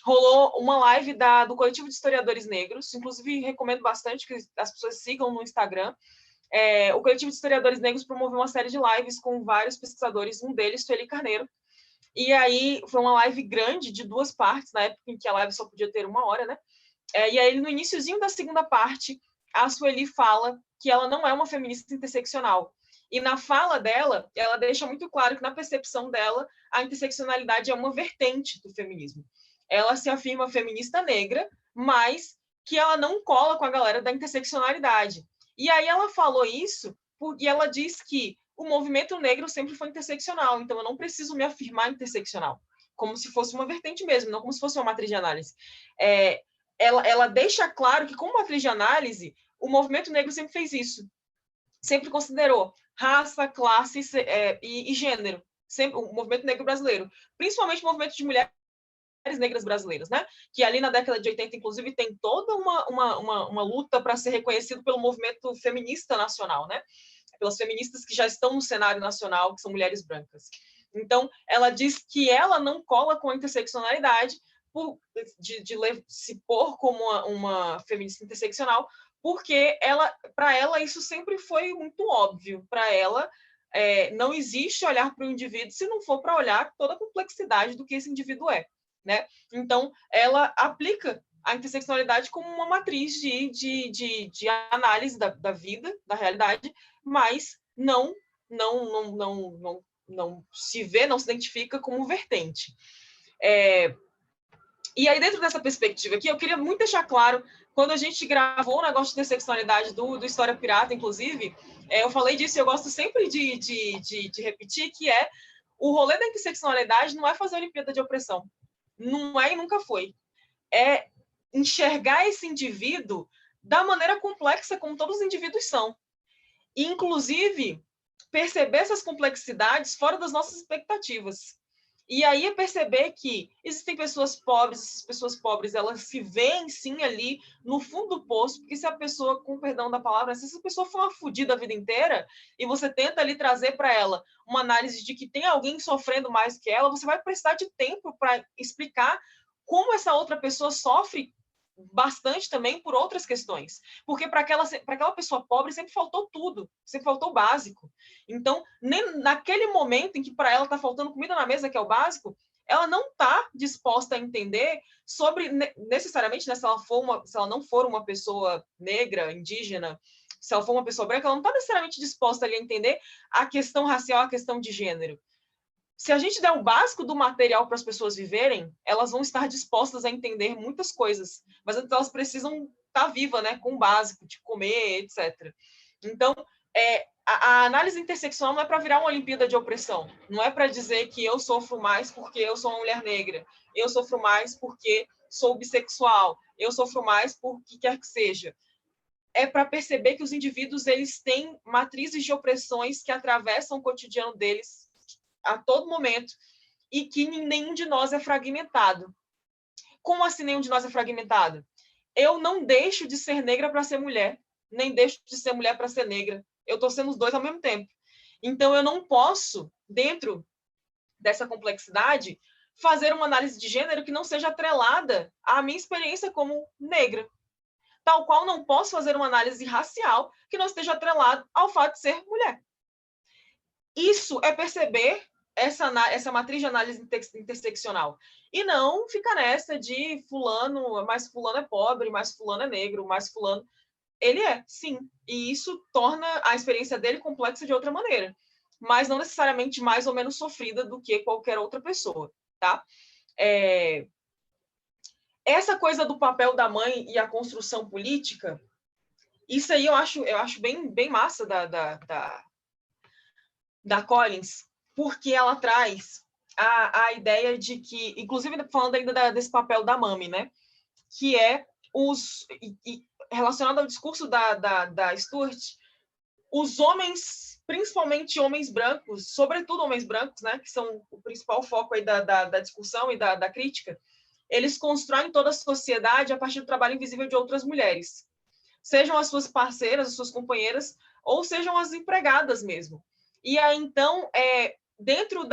rolou uma live do Coletivo de Historiadores Negros, inclusive recomendo bastante que as pessoas sigam no Instagram. O Coletivo de Historiadores Negros promoveu uma série de lives com vários pesquisadores, um deles, Sueli Carneiro, e aí foi uma live grande, de 2 partes, na época em que a live só podia ter 1 hora, né? E aí, no iniciozinho da segunda parte, a Sueli fala que ela não é uma feminista interseccional. E na fala dela, ela deixa muito claro que, na percepção dela, a interseccionalidade é uma vertente do feminismo. Ela se afirma feminista negra, mas que ela não cola com a galera da interseccionalidade. E aí ela falou isso porque ela diz que o movimento negro sempre foi interseccional, então eu não preciso me afirmar interseccional, como se fosse uma vertente mesmo, não como se fosse uma matriz de análise. Ela deixa claro que, como matriz de análise, o movimento negro sempre fez isso, sempre considerou raça, classe e gênero, sempre, o movimento negro brasileiro, principalmente o movimento de mulheres negras brasileiras, né? Que ali na década de 80, inclusive, tem toda uma luta para ser reconhecido pelo movimento feminista nacional, né? Pelas feministas que já estão no cenário nacional, que são mulheres brancas. Então, ela diz que ela não cola com a interseccionalidade de se pôr como uma feminista interseccional, porque para ela isso sempre foi muito óbvio. Para ela, não existe olhar para o indivíduo se não for para olhar toda a complexidade do que esse indivíduo é, né? Então, ela aplica a interseccionalidade como uma matriz de análise da vida, da realidade, mas não se vê, não se identifica como vertente. E aí, dentro dessa perspectiva aqui, eu queria muito deixar claro, quando a gente gravou o negócio de interseccionalidade do História Pirata, inclusive, eu falei disso e eu gosto sempre de repetir, que o rolê da interseccionalidade não é fazer a Olimpíada de Opressão. Não é e nunca foi. É enxergar esse indivíduo da maneira complexa como todos os indivíduos são. E, inclusive, perceber essas complexidades fora das nossas expectativas. E aí é perceber que existem pessoas pobres, essas pessoas pobres, elas se veem, sim, ali no fundo do poço, porque se a pessoa, com perdão da palavra, se essa pessoa for uma fodida a vida inteira, e você tenta ali trazer para ela uma análise de que tem alguém sofrendo mais que ela, você vai precisar de tempo para explicar como essa outra pessoa sofre bastante também por outras questões, porque para aquela pessoa pobre sempre faltou tudo, sempre faltou o básico. Então, nem naquele momento em que para ela está faltando comida na mesa, que é o básico, ela não está disposta a entender sobre, necessariamente, né, se ela não for uma pessoa negra, indígena, se ela for uma pessoa branca, ela não está necessariamente disposta ali a entender a questão racial, a questão de gênero. Se a gente der o básico do material para as pessoas viverem, elas vão estar dispostas a entender muitas coisas, mas elas precisam estar vivas, né, com o básico, de comer, etc. Então, a análise interseccional não é para virar uma Olimpíada de opressão, não é para dizer que eu sofro mais porque eu sou uma mulher negra, eu sofro mais porque sou bissexual, eu sofro mais por que quer que seja. É para perceber que os indivíduos eles têm matrizes de opressões que atravessam o cotidiano deles a todo momento, e que nenhum de nós é fragmentado. Como assim nenhum de nós é fragmentado? Eu não deixo de ser negra para ser mulher, nem deixo de ser mulher para ser negra. Eu estou sendo os dois ao mesmo tempo. Então, eu não posso, dentro dessa complexidade, fazer uma análise de gênero que não seja atrelada à minha experiência como negra. Tal qual não posso fazer uma análise racial que não esteja atrelada ao fato de ser mulher. Isso é perceber essa matriz de análise interseccional. E não fica nessa de fulano, mais fulano é pobre, mais fulano é negro, mais fulano... Ele é, sim. E isso torna a experiência dele complexa de outra maneira. Mas não necessariamente mais ou menos sofrida do que qualquer outra pessoa, tá? Essa coisa do papel da mãe e a construção política, isso aí eu acho bem massa da Collins, porque ela traz a ideia de que, inclusive falando ainda desse papel da mami, né? Que é relacionado ao discurso da Stuart, os homens, principalmente homens brancos, sobretudo homens brancos, né? Que são o principal foco aí da discussão e da crítica, eles constroem toda a sociedade a partir do trabalho invisível de outras mulheres. Sejam as suas parceiras, as suas companheiras, ou sejam as empregadas mesmo. E aí, então, dentro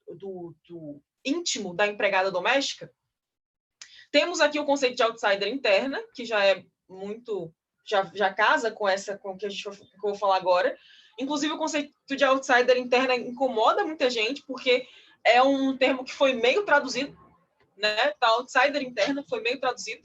do íntimo da empregada doméstica, temos aqui o conceito de outsider interna, que já é muito... já casa com o que eu vou falar agora. Inclusive, o conceito de outsider interna incomoda muita gente, porque é um termo que foi meio traduzido, né? A outsider interna foi meio traduzido.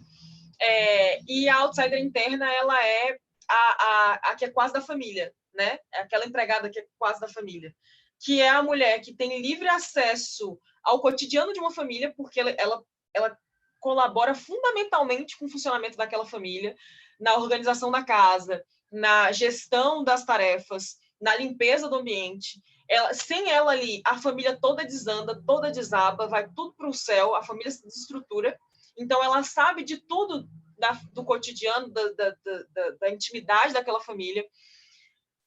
E a outsider interna, ela é a que é quase da família, né? É aquela empregada que é quase da família, que é a mulher que tem livre acesso ao cotidiano de uma família, porque ela colabora fundamentalmente com o funcionamento daquela família, na organização da casa, na gestão das tarefas, na limpeza do ambiente. Sem ela ali, a família toda desanda, toda desaba, vai tudo para o céu, a família se desestrutura. Então, ela sabe de tudo do cotidiano, da intimidade daquela família.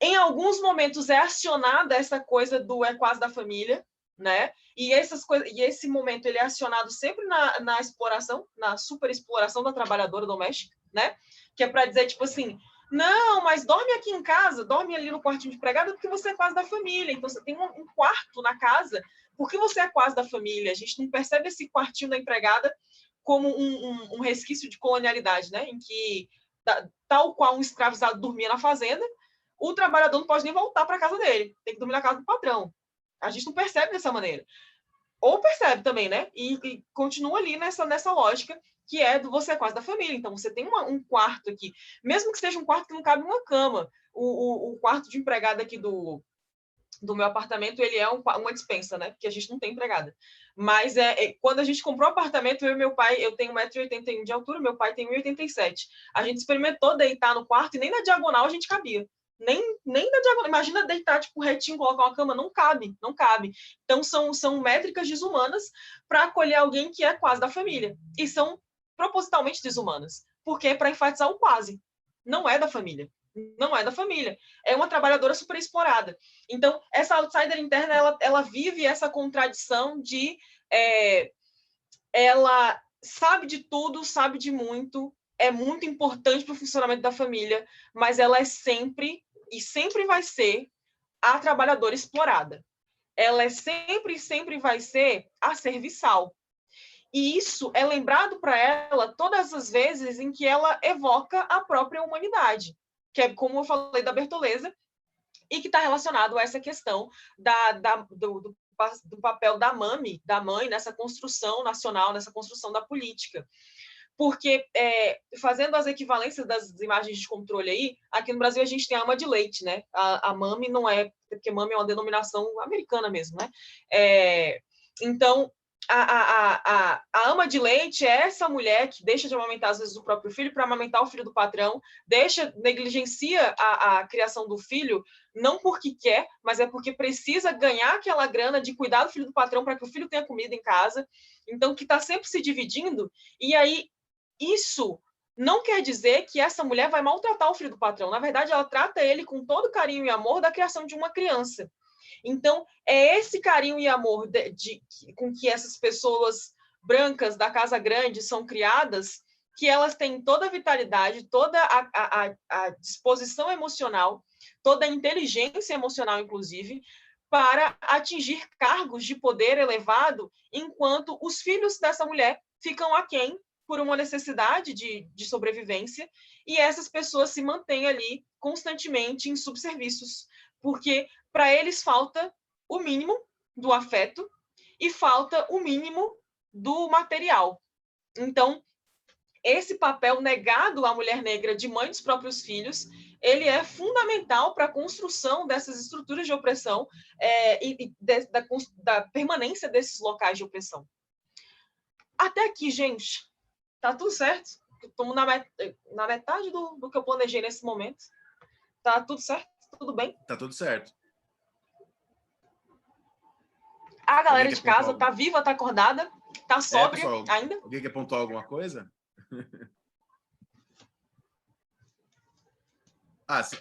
Em alguns momentos é acionada essa coisa do é quase da família, né? E esse momento ele é acionado sempre na exploração, na superexploração da trabalhadora doméstica, né? Que é para dizer, tipo assim, não, mas dorme aqui em casa, dorme ali no quartinho de empregada porque você é quase da família. Então, você tem um quarto na casa porque você é quase da família. A gente não percebe esse quartinho da empregada como um resquício de colonialidade, né? Em que, tal qual um escravizado dormia na fazenda, o trabalhador não pode nem voltar para a casa dele. Tem que dormir na casa do patrão. A gente não percebe dessa maneira. Ou percebe também, né? E continua ali nessa lógica que é do você é quase da família. Então, você tem um quarto aqui. Mesmo que seja um quarto que não cabe uma cama. O quarto de empregada aqui do meu apartamento, ele é uma despensa, né? Porque a gente não tem empregada. Mas quando a gente comprou o apartamento, eu e meu pai, eu tenho 1,81 m de altura, meu pai tem 1,87 m. A gente experimentou deitar no quarto e nem na diagonal a gente cabia. Nem na diagonal. Imagina deitar tipo retinho, colocar uma cama, não cabe. Então, são métricas desumanas para acolher alguém que é quase da família. E são propositalmente desumanas. Porque é para enfatizar o quase. Não é da família. Não é da família. É uma trabalhadora super explorada. Então, essa outsider interna, ela vive essa contradição de ela sabe de tudo, sabe de muito, é muito importante para o funcionamento da família, mas ela é sempre, e sempre vai ser, a trabalhadora explorada. Ela é sempre vai ser a serviçal. E isso é lembrado para ela todas as vezes em que ela evoca a própria humanidade, que é como eu falei da Bertoleza, e que está relacionado a essa questão do papel da mãe, nessa construção nacional, nessa construção da política. Porque, fazendo as equivalências das imagens de controle aí, aqui no Brasil a gente tem a ama de leite, né? A mami não é, porque mami é uma denominação americana mesmo, né? Então, a ama de leite é essa mulher que deixa de amamentar, às vezes, o próprio filho para amamentar o filho do patrão, negligencia a criação do filho, não porque quer, mas é porque precisa ganhar aquela grana de cuidar do filho do patrão para que o filho tenha comida em casa. Então, que está sempre se dividindo. E aí, isso não quer dizer que essa mulher vai maltratar o filho do patrão. Na verdade, ela trata ele com todo carinho e amor da criação de uma criança. Então, é esse carinho e amor com que essas pessoas brancas da Casa Grande são criadas, que elas têm toda a vitalidade, toda a disposição emocional, toda a inteligência emocional, inclusive, para atingir cargos de poder elevado, enquanto os filhos dessa mulher ficam aquém por uma necessidade de sobrevivência, e essas pessoas se mantêm ali constantemente em subserviços, porque para eles falta o mínimo do afeto e falta o mínimo do material. Então, esse papel negado à mulher negra de mãe dos próprios filhos, ele é fundamental para a construção dessas estruturas de opressão da permanência desses locais de opressão. Até aqui, gente, tá tudo certo? Estamos na metade do que eu planejei nesse momento. Tá tudo certo? Tudo bem? Tá tudo certo. A galera de casa tá viva, tá acordada, tá sóbria pessoal, ainda. Alguém quer pontuar alguma coisa?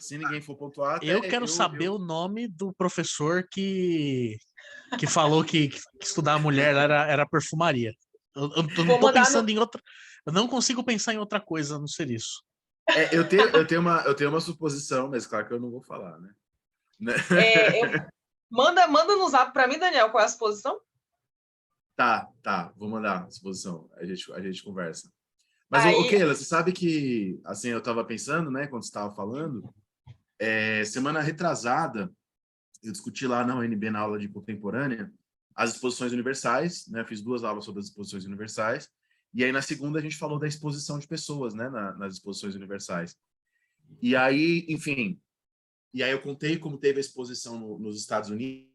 Se ninguém for pontuar... Eu quero saber o nome do professor que falou que estudar a mulher era perfumaria. Eu não tô pensando em outra... Eu não consigo pensar em outra coisa a não ser isso. Eu tenho uma suposição, mas claro que eu não vou falar, né? Manda no zap para mim, Daniel, qual é a suposição? Tá, vou mandar a suposição. A gente conversa. Mas, aí... Keila, você sabe que, assim, eu estava pensando, né, quando você estava falando, semana retrasada, eu discuti lá na UNB, na aula de contemporânea, as exposições universais, né, fiz 2 aulas sobre as exposições universais, e aí na segunda a gente falou da exposição de pessoas, né, nas exposições universais. E aí, enfim, eu contei como teve a exposição nos Estados Unidos.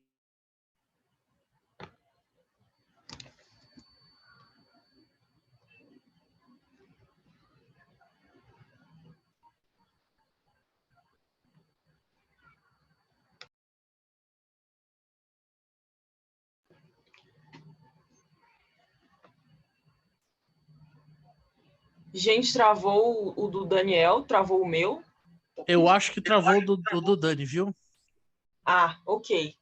Gente, travou o do Daniel, travou o meu. Eu acho que travou do Dani, viu? Ah, ok.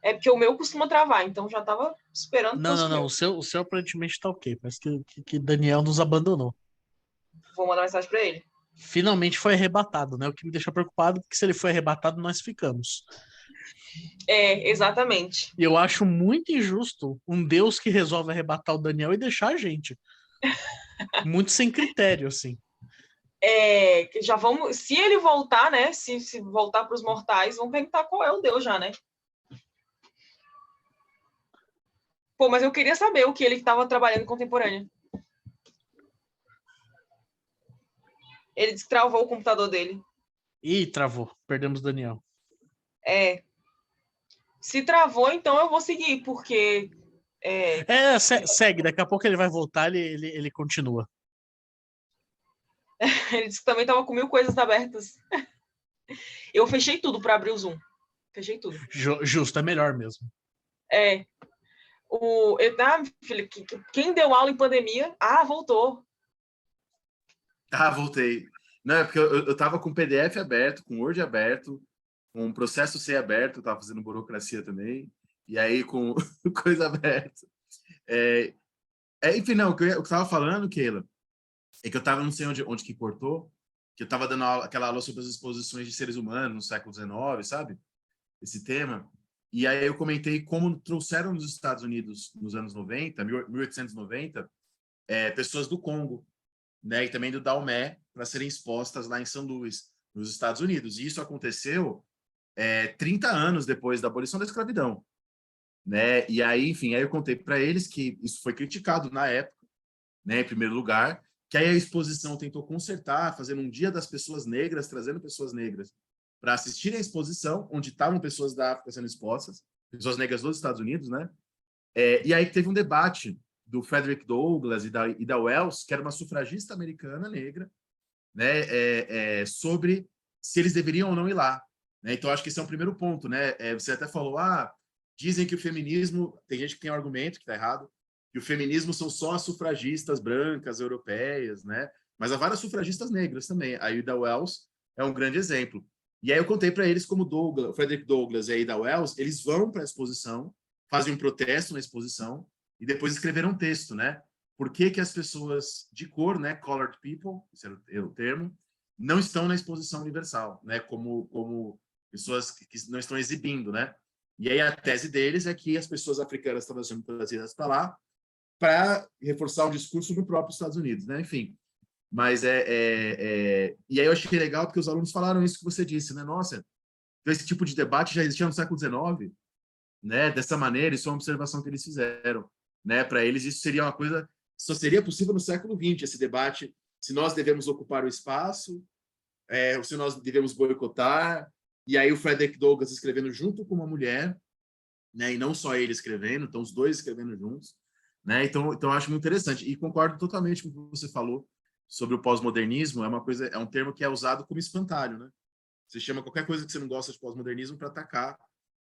É porque o meu costuma travar, então já tava esperando que fosse o Não. meu. O seu aparentemente tá ok. Parece que Daniel nos abandonou. Vou mandar mensagem para ele. Finalmente foi arrebatado, né? O que me deixa preocupado, porque se ele foi arrebatado, nós ficamos. É, exatamente. E eu acho muito injusto um Deus que resolve arrebatar o Daniel e deixar a gente. Muito sem critério, assim. Já vamos. Se ele voltar, né? Se voltar para os mortais, vamos perguntar qual é o Deus já, né? Pô, mas eu queria saber o que ele estava trabalhando em contemporânea. Ele destravou o computador dele. Ih, travou. Perdemos o Daniel. Se travou, então eu vou seguir, porque. Segue. Daqui a pouco ele vai voltar, ele continua. Ele disse que também estava com 1000 coisas abertas. Eu fechei tudo para abrir o Zoom. Fechei tudo. Justo, é melhor mesmo. Filho, quem deu aula em pandemia? Ah, voltou. Ah, voltei. Não, é porque eu tava com o PDF aberto, com o Word aberto, com o processo C aberto, eu tava fazendo burocracia também, e aí com coisa aberta. Enfim, não, o que eu tava falando, Keila, é que eu tava, não sei onde que cortou, que eu tava dando aquela aula sobre as exposições de seres humanos no século XIX, sabe? Esse tema. E aí eu comentei como trouxeram nos Estados Unidos, nos anos 90, 1890, pessoas do Congo, né, e também do Daomé, para serem expostas lá em São Luís, nos Estados Unidos. E isso aconteceu 30 anos depois da abolição da escravidão. Né? E aí, enfim, aí eu contei para eles que isso foi criticado na época, né, em primeiro lugar, que aí a exposição tentou consertar, fazendo um dia das pessoas negras, trazendo pessoas negras para assistirem a exposição, onde estavam pessoas da África sendo expostas, pessoas negras dos Estados Unidos, né? E aí teve um debate do Frederick Douglass e da Wells, que era uma sufragista americana negra, né, sobre se eles deveriam ou não ir lá. Né? Então, acho que esse é um primeiro ponto. Né? Você até falou, dizem que o feminismo, tem gente que tem um argumento que está errado, que o feminismo são só as sufragistas brancas, europeias, né? Mas há várias sufragistas negras também. A Ida Wells é um grande exemplo. E aí eu contei para eles como o Frederick Douglass e a Ida Wells, eles vão para a exposição, fazem um protesto na exposição e depois escreveram um texto, né? Por que as pessoas de cor, né, colored people, esse era o termo, não estão na exposição universal, né, como pessoas que não estão exibindo, né? E aí a tese deles é que as pessoas africanas estavam sendo trazidas para lá para reforçar o discurso do próprio Estados Unidos, né? Enfim, mas e aí eu achei legal porque os alunos falaram isso que você disse, né? Nossa, esse tipo de debate já existia no século XIX, né? Dessa maneira, isso é uma observação que eles fizeram, né? Para eles isso seria uma coisa só seria possível no século XX, esse debate, se nós devemos ocupar o espaço, ou se nós devemos boicotar. E aí o Frederick Douglass escrevendo junto com uma mulher, né? E não só ele escrevendo, então os dois escrevendo juntos, né? Então eu acho muito interessante e concordo totalmente com o que você falou sobre o pós-modernismo. É um termo que é usado como espantalho, né? Você chama qualquer coisa que você não gosta de pós-modernismo para atacar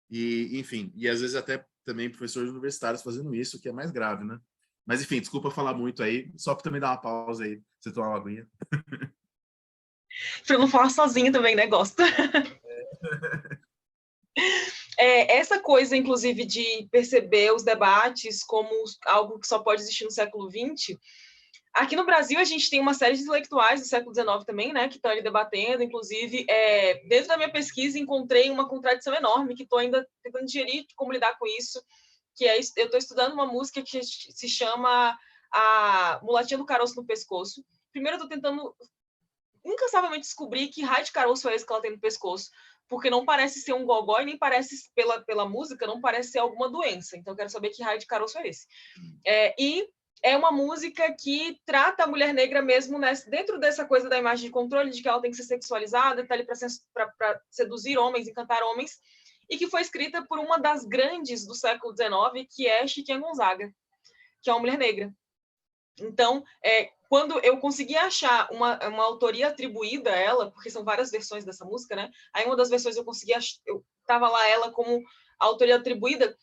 e, enfim, e às vezes até também professores universitários fazendo isso, que é mais grave, né? Mas, enfim, desculpa falar muito aí, só para também dar uma pausa aí, você tomar uma aguinha. Pra eu não falar sozinha também, né? Gosto. Essa coisa, inclusive, de perceber os debates como algo que só pode existir no século XX. Aqui no Brasil, a gente tem uma série de intelectuais do século XIX também, né, que estão ali debatendo. Inclusive, dentro da minha pesquisa, encontrei uma contradição enorme, que estou ainda tentando digerir como lidar com isso, que eu estou estudando uma música que se chama A Mulatinha do Caroço no Pescoço. Primeiro, eu estou tentando incansavelmente descobrir que raio de caroço é esse que ela tem no pescoço, porque não parece ser um gogó e nem parece, pela música, não parece ser alguma doença. Então, eu quero saber que raio de caroço é esse. E é uma música que trata a mulher negra mesmo dentro dessa coisa da imagem de controle, de que ela tem que ser sexualizada, está ali para seduzir homens, encantar homens, e que foi escrita por uma das grandes do século XIX, que é Chiquinha Gonzaga, que é uma mulher negra. Então, quando eu consegui achar uma autoria atribuída a ela, porque são várias versões dessa música, né? Aí uma das versões eu tava lá ela como autoria atribuída,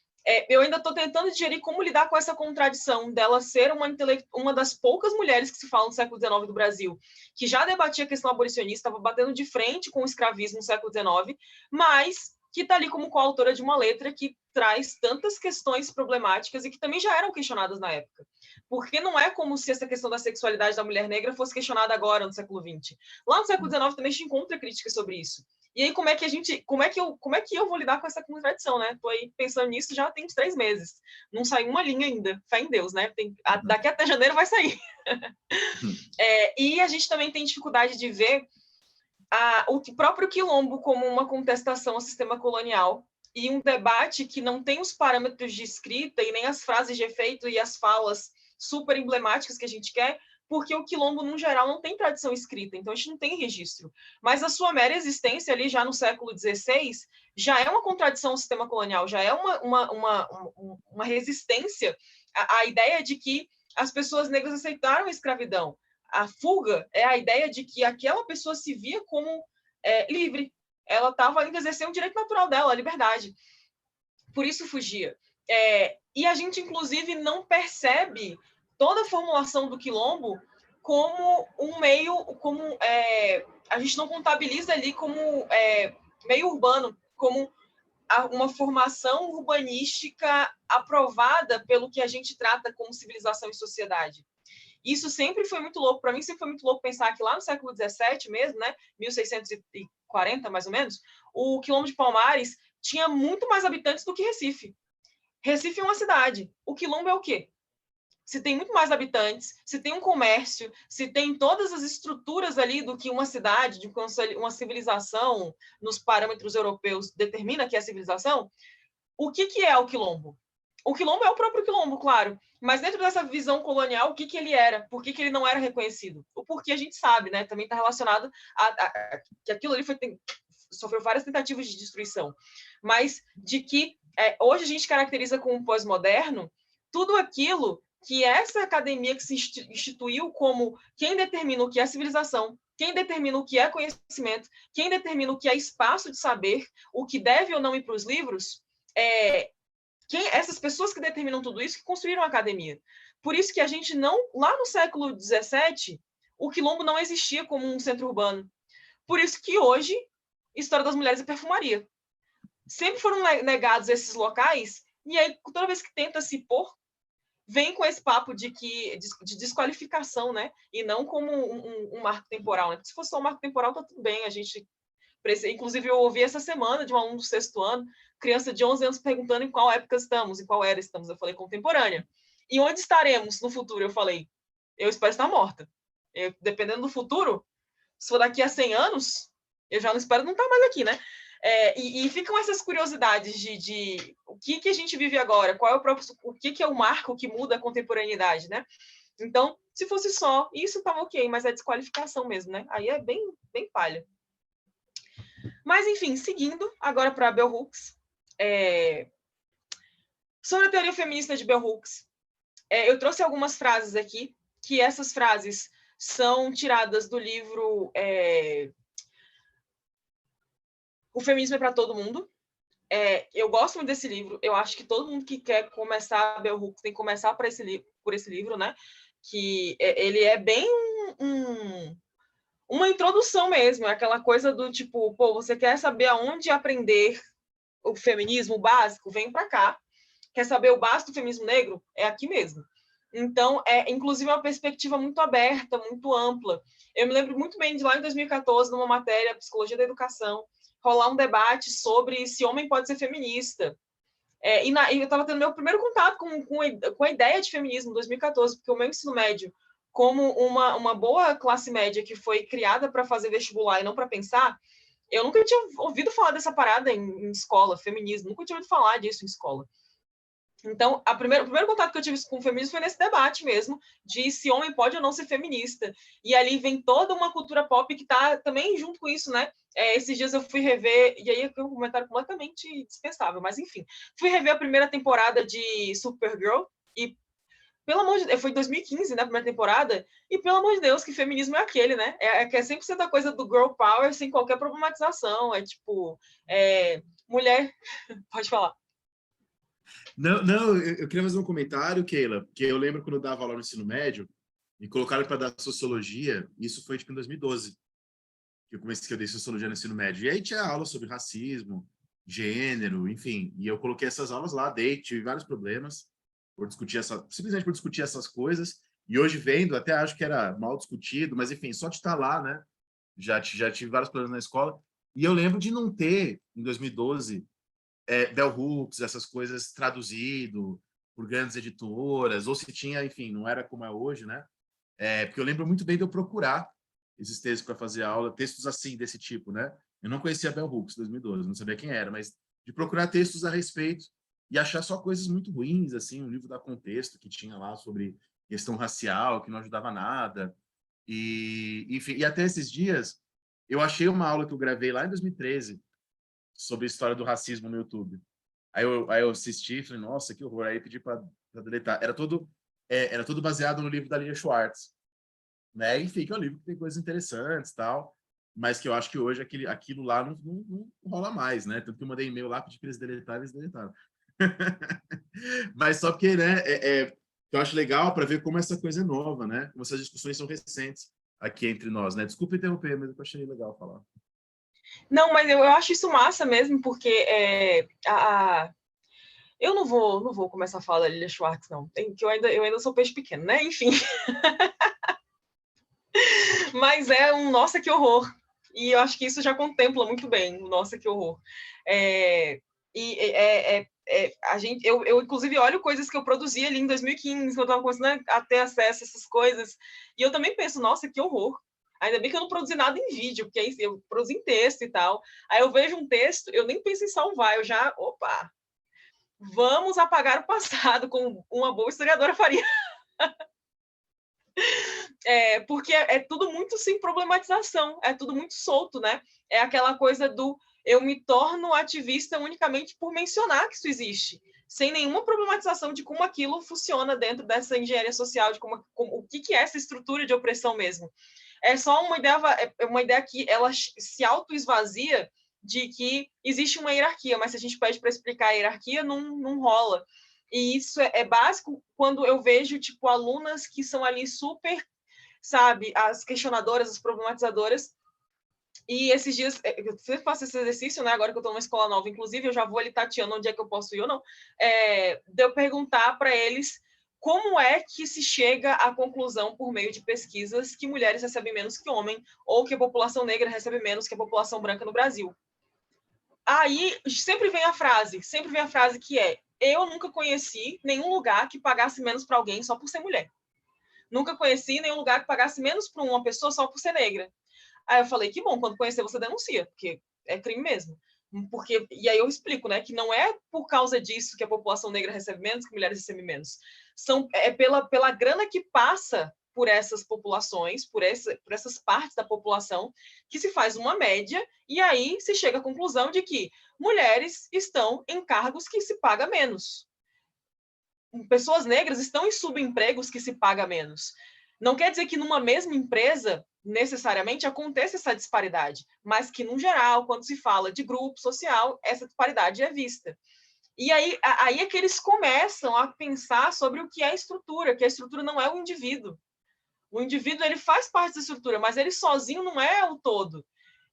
eu ainda estou tentando digerir como lidar com essa contradição dela ser uma das poucas mulheres que se falam no século XIX do Brasil, que já debatia a questão abolicionista, estava batendo de frente com o escravismo no século XIX, mas que está ali como coautora de uma letra que traz tantas questões problemáticas e que também já eram questionadas na época. Porque não é como se essa questão da sexualidade da mulher negra fosse questionada agora, no século XX. Lá no século XIX também a gente encontra críticas sobre isso. E aí, como é que eu vou lidar com essa contradição, né? Tô aí pensando nisso já tem uns 3 meses. Não saiu uma linha ainda. Fé em Deus, né? Daqui até janeiro vai sair. E a gente também tem dificuldade de ver o próprio quilombo como uma contestação ao sistema colonial e um debate que não tem os parâmetros de escrita e nem as frases de efeito e as falas super emblemáticas que a gente quer, porque o quilombo, no geral, não tem tradição escrita, então a gente não tem registro. Mas a sua mera existência ali, já no século XVI, já é uma contradição ao sistema colonial, já é uma resistência à ideia de que as pessoas negras aceitaram a escravidão. A fuga é a ideia de que aquela pessoa se via como livre. Ela estava indo exercer um direito natural dela, a liberdade. Por isso fugia. E a gente, inclusive, não percebe toda a formulação do quilombo como um meio, a gente não contabiliza ali como meio urbano, como uma formação urbanística aprovada pelo que a gente trata como civilização e sociedade. Isso sempre foi muito louco. Para mim, sempre foi muito louco pensar que lá no século XVII mesmo, né, 1640, mais ou menos, o quilombo de Palmares tinha muito mais habitantes do que Recife. Recife é uma cidade. O quilombo é o quê? Se tem muito mais habitantes, se tem um comércio, se tem todas as estruturas ali do que uma cidade, de uma civilização, nos parâmetros europeus, determina que é a civilização, o que é o quilombo? O quilombo é o próprio quilombo, claro, mas dentro dessa visão colonial, o que ele era? Por que ele não era reconhecido? O porquê a gente sabe, né? Também está relacionado que aquilo ali sofreu várias tentativas de destruição, mas de que hoje a gente caracteriza como pós-moderno tudo aquilo que essa academia que se instituiu como quem determina o que é civilização, quem determina o que é conhecimento, quem determina o que é espaço de saber, o que deve ou não ir para os livros, essas pessoas que determinam tudo isso, que construíram a academia. Por isso que a gente não, lá no século XVII, o quilombo não existia como um centro urbano. Por isso que hoje, História das Mulheres é perfumaria. Sempre foram negados esses locais, e aí, toda vez que tenta se pôr, vem com esse papo de desqualificação, né? E não como um marco temporal, né? Porque se fosse só um marco temporal, tá tudo bem, a gente... Inclusive, eu ouvi essa semana de um aluno do 6º ano, criança de 11 anos, perguntando em qual época estamos, em qual era estamos. Eu falei, contemporânea. E onde estaremos no futuro? Eu falei, eu espero estar morta. Dependendo do futuro, se for daqui a 100 anos, eu já não espero não estar mais aqui, né? E ficam essas curiosidades de o que a gente vive agora, qual é o que é o marco que muda a contemporaneidade, né? Então, se fosse só, isso estava ok, mas é desqualificação mesmo, né? Aí é bem, bem palha. Mas, enfim, seguindo agora para Bell Hooks. Sobre a teoria feminista de Bell Hooks, eu trouxe algumas frases aqui, que essas frases são tiradas do livro O Feminismo é para Todo Mundo. Eu gosto muito desse livro, eu acho que todo mundo que quer começar a Bell Hooks tem que começar por esse livro, né? Que ele é bem uma introdução mesmo, é aquela coisa do tipo, pô, você quer saber aonde aprender o feminismo básico? Vem para cá. Quer saber o básico do feminismo negro? É aqui mesmo. Então, inclusive, uma perspectiva muito aberta, muito ampla. Eu me lembro muito bem de lá em 2014, numa matéria, Psicologia da Educação, rolar um debate sobre se homem pode ser feminista. E eu estava tendo meu primeiro contato com a ideia de feminismo em 2014, porque o meu ensino médio, como uma boa classe média que foi criada para fazer vestibular e não para pensar, eu nunca tinha ouvido falar dessa parada em escola, feminismo, nunca tinha ouvido falar disso em escola. Então, o primeiro contato que eu tive com o feminismo foi nesse debate mesmo, de se homem pode ou não ser feminista. E ali vem toda uma cultura pop que está também junto com isso, né? Esses dias eu fui rever, e aí é um comentário completamente dispensável, mas enfim. Fui rever a primeira temporada de Supergirl, e pelo amor de Deus, foi em 2015, né, a primeira temporada, e pelo amor de Deus, que feminismo é aquele, né? Que é 100% a coisa do girl power, sem qualquer problematização, mulher... Pode falar. Não, eu queria fazer um comentário, Keila, porque eu lembro quando eu dava aula no ensino médio, me colocaram para dar sociologia, e isso foi tipo em 2012, que eu dei sociologia no ensino médio. E aí tinha aula sobre racismo, gênero, enfim. E eu coloquei essas aulas lá, tive vários problemas simplesmente por discutir essas coisas. E hoje vendo, até acho que era mal discutido, mas enfim, só de estar lá, né? Já tive vários problemas na escola. E eu lembro de não ter, em 2012, Bell Hooks, essas coisas traduzido por grandes editoras, ou se tinha, enfim, não era como é hoje, né? Porque eu lembro muito bem de eu procurar esses textos para fazer aula, textos assim, desse tipo, né? Eu não conhecia Bell Hooks em 2012, não sabia quem era, mas de procurar textos a respeito e achar só coisas muito ruins, assim, um livro da Contexto que tinha lá sobre questão racial, que não ajudava nada. E, enfim, e até esses dias, eu achei uma aula que eu gravei lá em 2013 sobre a história do racismo no YouTube. Aí eu assisti e falei, nossa, que horror. Aí pedi para deletar. Era tudo baseado no livro da Lia Schwartz, né? Enfim, que é um livro que tem coisas interessantes e tal, mas que eu acho que hoje aquilo lá não rola mais, né? Tanto que eu mandei e-mail lá, pedi para eles deletarem, eles deletaram. Mas só porque, né, eu acho legal para ver como essa coisa é nova, né? Como essas discussões são recentes aqui entre nós, né? Desculpa interromper, mas eu achei legal falar. Não, mas eu acho isso massa mesmo, porque eu não vou começar a falar da Lilia Schwartz, não. Que eu ainda sou peixe pequeno, né? Enfim. Mas é um nossa, que horror. E eu acho que isso já contempla muito bem o nossa, que horror. Eu inclusive olho coisas que eu produzi ali em 2015, quando eu estava começando a ter acesso a essas coisas, e eu também penso, nossa, que horror. Ainda bem que eu não produzi nada em vídeo, porque aí eu produzi em texto e tal. Aí eu vejo um texto, eu nem penso em salvar, eu já, opa, vamos apagar o passado, como uma boa historiadora faria. Porque é tudo muito sem problematização, é tudo muito solto, né? É aquela coisa do eu me torno ativista unicamente por mencionar que isso existe, sem nenhuma problematização de como aquilo funciona dentro dessa engenharia social, de o que é essa estrutura de opressão mesmo. É só uma ideia que ela se auto-esvazia de que existe uma hierarquia, mas se a gente pede para explicar a hierarquia, não rola. E isso é básico quando eu vejo, tipo, alunas que são ali super, sabe, as questionadoras, as problematizadoras. E esses dias, eu sempre faço esse exercício, né? Agora que eu estou numa escola nova, inclusive, eu já vou ali tateando onde é que eu posso ir ou não, de eu perguntar para eles como é que se chega à conclusão, por meio de pesquisas, que mulheres recebem menos que homens, ou que a população negra recebe menos que a população branca no Brasil. Aí sempre vem a frase que é: eu nunca conheci nenhum lugar que pagasse menos para alguém só por ser mulher. Nunca conheci nenhum lugar que pagasse menos para uma pessoa só por ser negra. Aí eu falei, que bom, quando conhecer você denuncia, porque é crime mesmo. E aí eu explico, né, que não é por causa disso que a população negra recebe menos, que mulheres recebem menos. Pela grana que passa por essas populações, por essas partes da população, que se faz uma média, e aí se chega à conclusão de que mulheres estão em cargos que se paga menos. Pessoas negras estão em subempregos que se paga menos. Não quer dizer que numa mesma empresa necessariamente aconteça essa disparidade, mas que, no geral, quando se fala de grupo social, essa disparidade é vista. E aí é que eles começam a pensar sobre o que é a estrutura, que a estrutura não é o indivíduo. O indivíduo, ele faz parte da estrutura, mas ele sozinho não é o todo.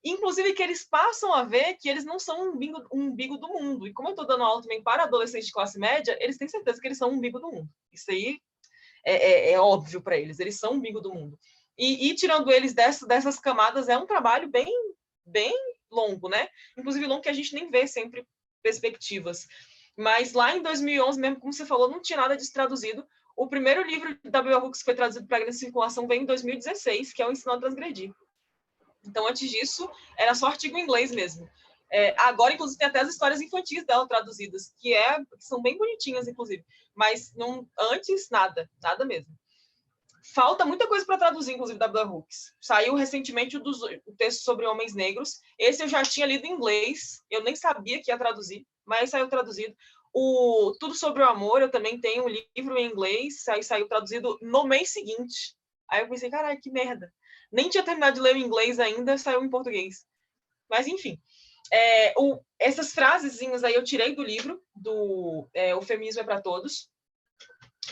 Inclusive que eles passam a ver que eles não são um umbigo do mundo. E como eu estou dando aula também para adolescentes de classe média, eles têm certeza que eles são um umbigo do mundo. Isso aí é óbvio para eles, eles são um umbigo do mundo. E tirando eles dessas camadas é um trabalho bem, bem longo, né? Inclusive longo que a gente nem vê sempre perspectivas. Mas lá em 2011, mesmo como você falou, não tinha nada disso traduzido. O primeiro livro da Bell Hooks que foi traduzido para a grande circulação veio em 2016, que é o Ensino a Transgredir. Então, antes disso, era só artigo em inglês mesmo. Agora, inclusive, tem até as histórias infantis dela traduzidas, que são bem bonitinhas, inclusive. Mas antes, nada mesmo. Falta muita coisa para traduzir, inclusive, da Bell Hooks. Saiu recentemente o texto sobre homens negros. Esse eu já tinha lido em inglês, eu nem sabia que ia traduzir, mas saiu traduzido. O Tudo sobre o Amor, eu também tenho um livro em inglês, saiu traduzido no mês seguinte. Aí eu pensei, caralho, que merda. Nem tinha terminado de ler o inglês ainda, saiu em português. Mas, enfim. Essas frasezinhas aí eu tirei do livro, O Feminismo é para Todos.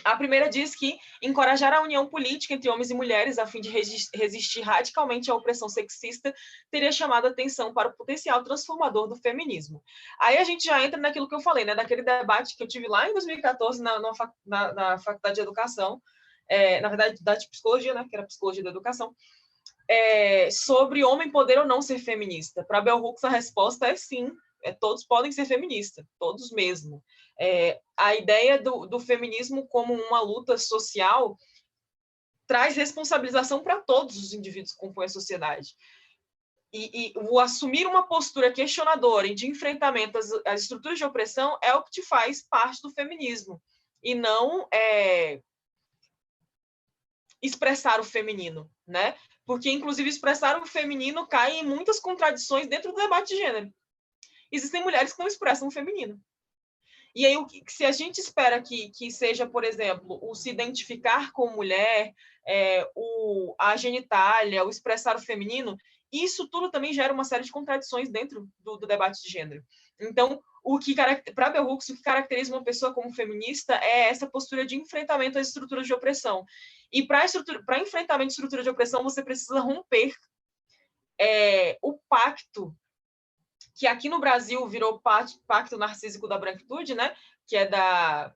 A primeira diz que encorajar a união política entre homens e mulheres a fim de resistir radicalmente à opressão sexista teria chamado a atenção para o potencial transformador do feminismo. Aí a gente já entra naquilo que eu falei, né, daquele debate que eu tive lá em 2014 na Faculdade de Educação, na verdade, da Psicologia, né, que era Psicologia da Educação, sobre homem poder ou não ser feminista. Para Bell Hooks, a resposta é sim, todos podem ser feministas, todos mesmo. A ideia do feminismo como uma luta social traz responsabilização para todos os indivíduos que compõem a sociedade. E o assumir uma postura questionadora e de enfrentamento às estruturas de opressão é o que te faz parte do feminismo, e não expressar o feminino, né? Porque, inclusive, expressar o feminino cai em muitas contradições dentro do debate de gênero. Existem mulheres que não expressam o feminino. E aí, se a gente espera que seja, por exemplo, o se identificar com mulher, a genitália, o expressar o feminino, isso tudo também gera uma série de contradições dentro do debate de gênero. Então, para Bell Hooks, o que caracteriza uma pessoa como feminista é essa postura de enfrentamento às estruturas de opressão. E para enfrentamento de estrutura de opressão, você precisa romper o pacto, que aqui no Brasil virou Pacto Narcísico da Branquitude, né? Que é da...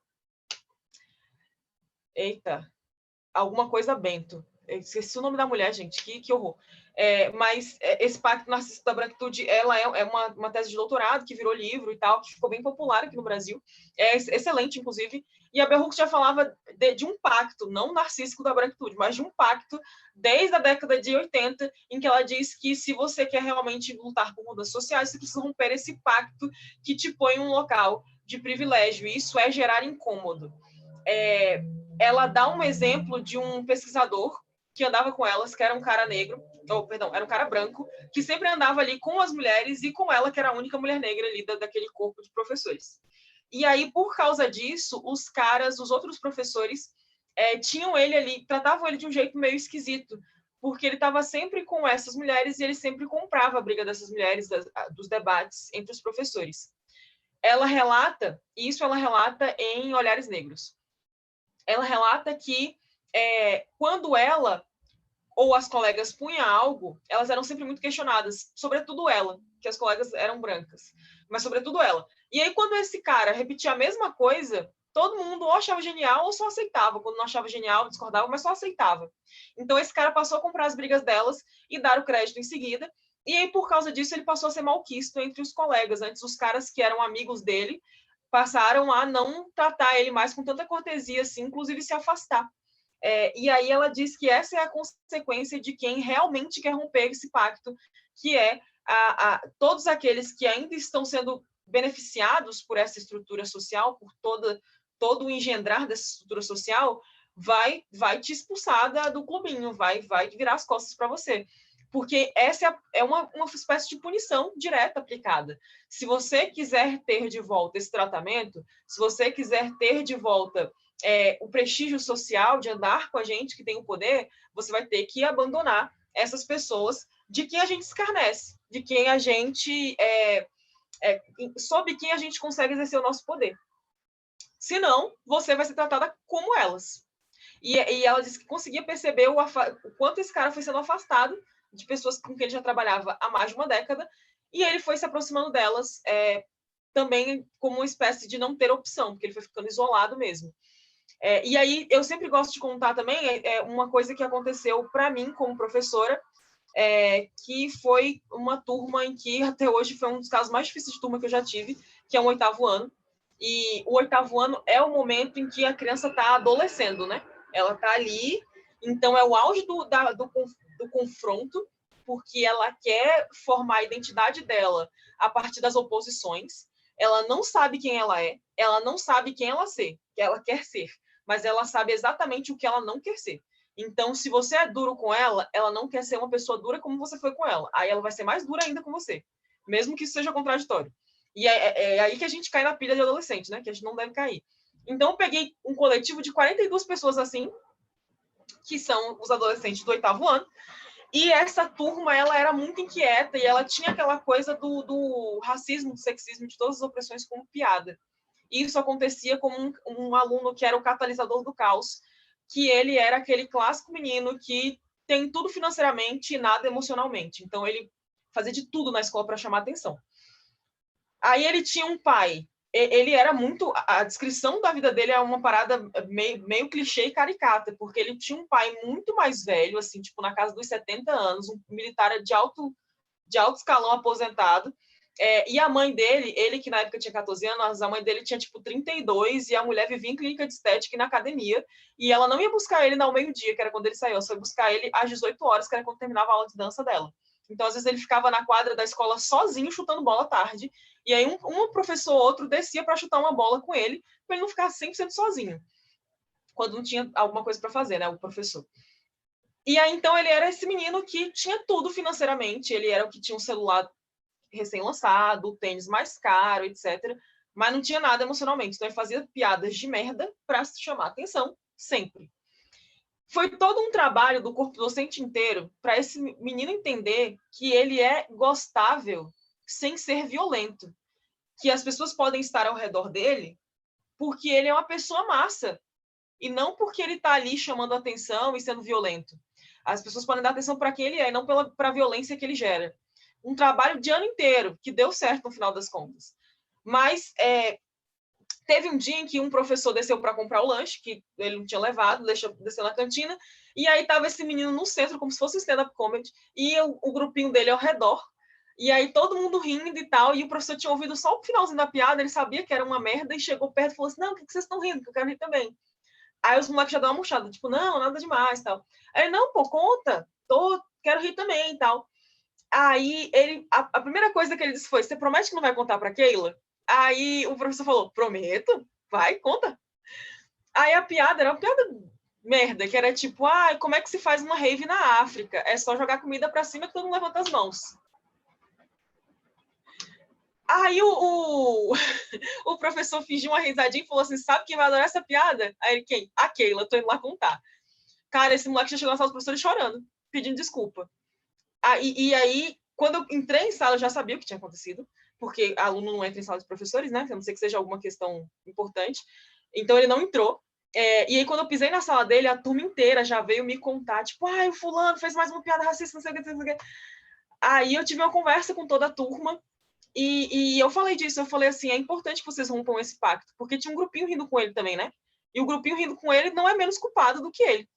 Eita, alguma coisa Bento. Eu esqueci o nome da mulher, gente, que horror. Mas esse Pacto Narcísico da Branquitude, ela é uma tese de doutorado que virou livro e tal, que ficou bem popular aqui no Brasil. É excelente, inclusive. E a Bell Hooks já falava de um pacto, não narcísico da branquitude, mas de um pacto desde a década de 80, em que ela diz que se você quer realmente lutar por mudanças sociais, você precisa romper esse pacto que te põe em um local de privilégio. E isso é gerar incômodo. Ela dá um exemplo de um pesquisador que andava com elas, que era um cara negro, era um cara branco, que sempre andava ali com as mulheres e com ela, que era a única mulher negra ali daquele corpo de professores. E aí, por causa disso, os outros professores tinham ele ali, tratavam ele de um jeito meio esquisito, porque ele estava sempre com essas mulheres e ele sempre comprava a briga dessas mulheres, dos debates entre os professores. Ela relata em Olhares Negros. Ela relata que quando ela ou as colegas punham algo, elas eram sempre muito questionadas, sobretudo ela, que as colegas eram brancas, mas sobretudo ela. E aí, quando esse cara repetia a mesma coisa, todo mundo ou achava genial ou só aceitava. Quando não achava genial, discordava, mas só aceitava. Então, esse cara passou a comprar as brigas delas e dar o crédito em seguida. E aí, por causa disso, ele passou a ser malquisto entre os colegas. Antes, os caras que eram amigos dele passaram a não tratar ele mais com tanta cortesia, assim, inclusive se afastar. E aí ela diz que essa é a consequência de quem realmente quer romper esse pacto, que é todos aqueles que ainda estão sendo beneficiados por essa estrutura social, por todo o engendrar dessa estrutura social, vai te expulsar do clubinho, vai virar as costas para você. Porque essa é uma espécie de punição direta aplicada. Se você quiser ter de volta esse tratamento, se você quiser ter de volta o prestígio social de andar com a gente que tem o poder, você vai ter que abandonar essas pessoas de quem a gente escarnece, de quem a gente sob quem a gente consegue exercer o nosso poder. Senão, você vai ser tratada como elas. E ela disse que conseguia perceber o quanto esse cara foi sendo afastado de pessoas com quem ele já trabalhava há mais de uma década, e ele foi se aproximando delas também como uma espécie de não ter opção, porque ele foi ficando isolado mesmo. E aí, eu sempre gosto de contar também uma coisa que aconteceu para mim como professora, que foi uma turma em que até hoje foi um dos casos mais difíceis de turma que eu já tive, que é o 8º ano. E o 8º ano é o momento em que a criança está adolescendo, né? Ela está ali, então é o auge do confronto, porque ela quer formar a identidade dela a partir das oposições. Ela não sabe quem ela não sabe quem ela quer ser, mas ela sabe exatamente o que ela não quer ser. Então, se você é duro com ela, ela não quer ser uma pessoa dura como você foi com ela. Aí ela vai ser mais dura ainda com você, mesmo que isso seja contraditório. E é aí que a gente cai na pilha de adolescente, né? Que a gente não deve cair. Então, eu peguei um coletivo de 42 pessoas assim, que são os adolescentes do 8º ano, E essa turma, ela era muito inquieta e ela tinha aquela coisa do racismo, do sexismo, de todas as opressões como piada. E isso acontecia com um aluno que era o catalisador do caos, que ele era aquele clássico menino que tem tudo financeiramente e nada emocionalmente. Então, ele fazia de tudo na escola para chamar atenção. Aí ele tinha um pai. Ele era muito... A descrição da vida dele é uma parada meio clichê e caricata, porque ele tinha um pai muito mais velho, assim, tipo, na casa dos 70 anos, um militar de alto escalão aposentado. E a mãe dele, ele que na época tinha 14 anos, a mãe dele tinha, tipo, 32, e a mulher vivia em clínica de estética e na academia, e ela não ia buscar ele ao meio-dia, que era quando ele saiu, ela foi buscar ele às 18 horas, que era quando terminava a aula de dança dela. Então, às vezes, ele ficava na quadra da escola sozinho, chutando bola à tarde, e aí um professor ou outro descia para chutar uma bola com ele, para ele não ficar 100% sozinho, quando não tinha alguma coisa para fazer, né, o professor. E aí, então, ele era esse menino que tinha tudo financeiramente, ele era o que tinha um celular recém-lançado, o tênis mais caro, etc., mas não tinha nada emocionalmente. Então, ele fazia piadas de merda para chamar atenção, sempre. Foi todo um trabalho do corpo docente inteiro para esse menino entender que ele é gostável sem ser violento, que as pessoas podem estar ao redor dele porque ele é uma pessoa massa e não porque ele está ali chamando atenção e sendo violento. As pessoas podem dar atenção para quem ele é e não para a violência que ele gera. Um trabalho de ano inteiro, que deu certo no final das contas. Mas teve um dia em que um professor desceu para comprar o lanche, que ele não tinha levado, desceu na cantina, e aí estava esse menino no centro, como se fosse um stand-up comedy, e o grupinho dele ao redor, e aí todo mundo rindo e tal, e o professor tinha ouvido só o finalzinho da piada, ele sabia que era uma merda, e chegou perto e falou assim, não, por que vocês estão rindo? Que eu quero rir também. Aí os moleques já dão uma murchada, tipo, não, nada demais, tal. Aí, não, pô, conta, quero rir também e tal. Aí a primeira coisa que ele disse foi, você promete que não vai contar para Keila? Aí o professor falou, prometo, vai, conta. Aí a piada era uma piada merda, que era tipo, como é que se faz uma rave na África? É só jogar comida para cima que todo mundo levanta as mãos. Aí o professor fingiu uma risadinha e falou assim, sabe quem vai adorar essa piada? Aí ele, quem? A Keila, tô indo lá contar. Cara, esse moleque já chegou na sala dos professores chorando, pedindo desculpa. E aí, quando eu entrei em sala, eu já sabia o que tinha acontecido, porque aluno não entra em sala de professores, né? A não ser que seja alguma questão importante. Então, ele não entrou. E aí, quando eu pisei na sala dele, a turma inteira já veio me contar, tipo, o fulano fez mais uma piada racista, não sei o que, não sei o que. Aí eu tive uma conversa com toda a turma, e eu falei disso, eu falei assim, é importante que vocês rompam esse pacto, porque tinha um grupinho rindo com ele também, né? E o grupinho rindo com ele não é menos culpado do que ele.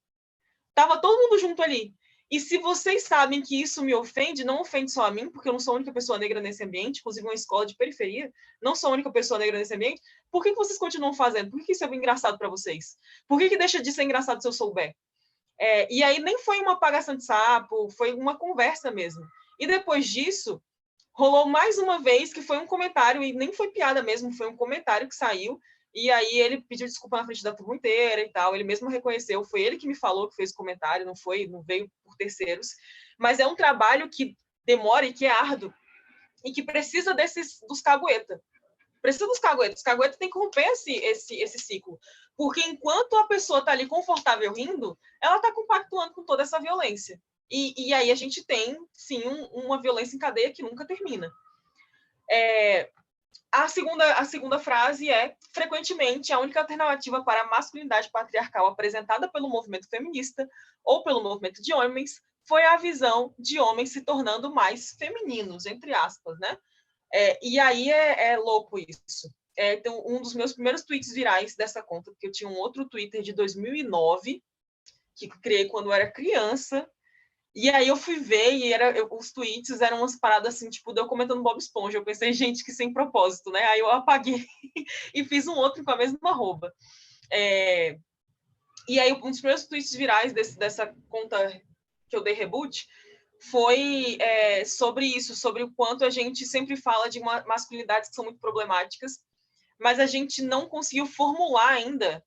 Tava todo mundo junto ali. E se vocês sabem que isso me ofende, não ofende só a mim, porque eu não sou a única pessoa negra nesse ambiente, inclusive uma escola de periferia, não sou a única pessoa negra nesse ambiente, por que vocês continuam fazendo? Por que isso é engraçado para vocês? Por que deixa de ser engraçado se eu souber? E aí nem foi uma apagação de sapo, foi uma conversa mesmo. E depois disso, rolou mais uma vez que foi um comentário, e nem foi piada mesmo, foi um comentário que saiu, e aí ele pediu desculpa na frente da turma inteira e tal, ele mesmo reconheceu, foi ele que me falou que fez o comentário, não veio por terceiros, mas é um trabalho que demora e que é árduo, e que precisa dos cagueta. Precisa dos caguetas. Os caguetas têm que romper esse ciclo. Porque enquanto a pessoa está ali confortável rindo, ela está compactuando com toda essa violência. E aí a gente tem, sim, uma violência em cadeia que nunca termina. A segunda frase é, frequentemente, a única alternativa para a masculinidade patriarcal apresentada pelo movimento feminista ou pelo movimento de homens foi a visão de homens se tornando mais femininos, entre aspas, né? E aí é louco isso. Então, um dos meus primeiros tweets virais dessa conta, porque eu tinha um outro Twitter de 2009, que criei quando eu era criança, e aí eu fui ver e os tweets eram umas paradas assim, tipo, eu comentando Bob Esponja. Eu pensei, gente, que sem propósito, né? Aí eu apaguei e fiz um outro com a mesma arroba. E aí um dos primeiros tweets virais dessa conta que eu dei reboot foi sobre isso, sobre o quanto a gente sempre fala de masculinidades que são muito problemáticas, mas a gente não conseguiu formular ainda,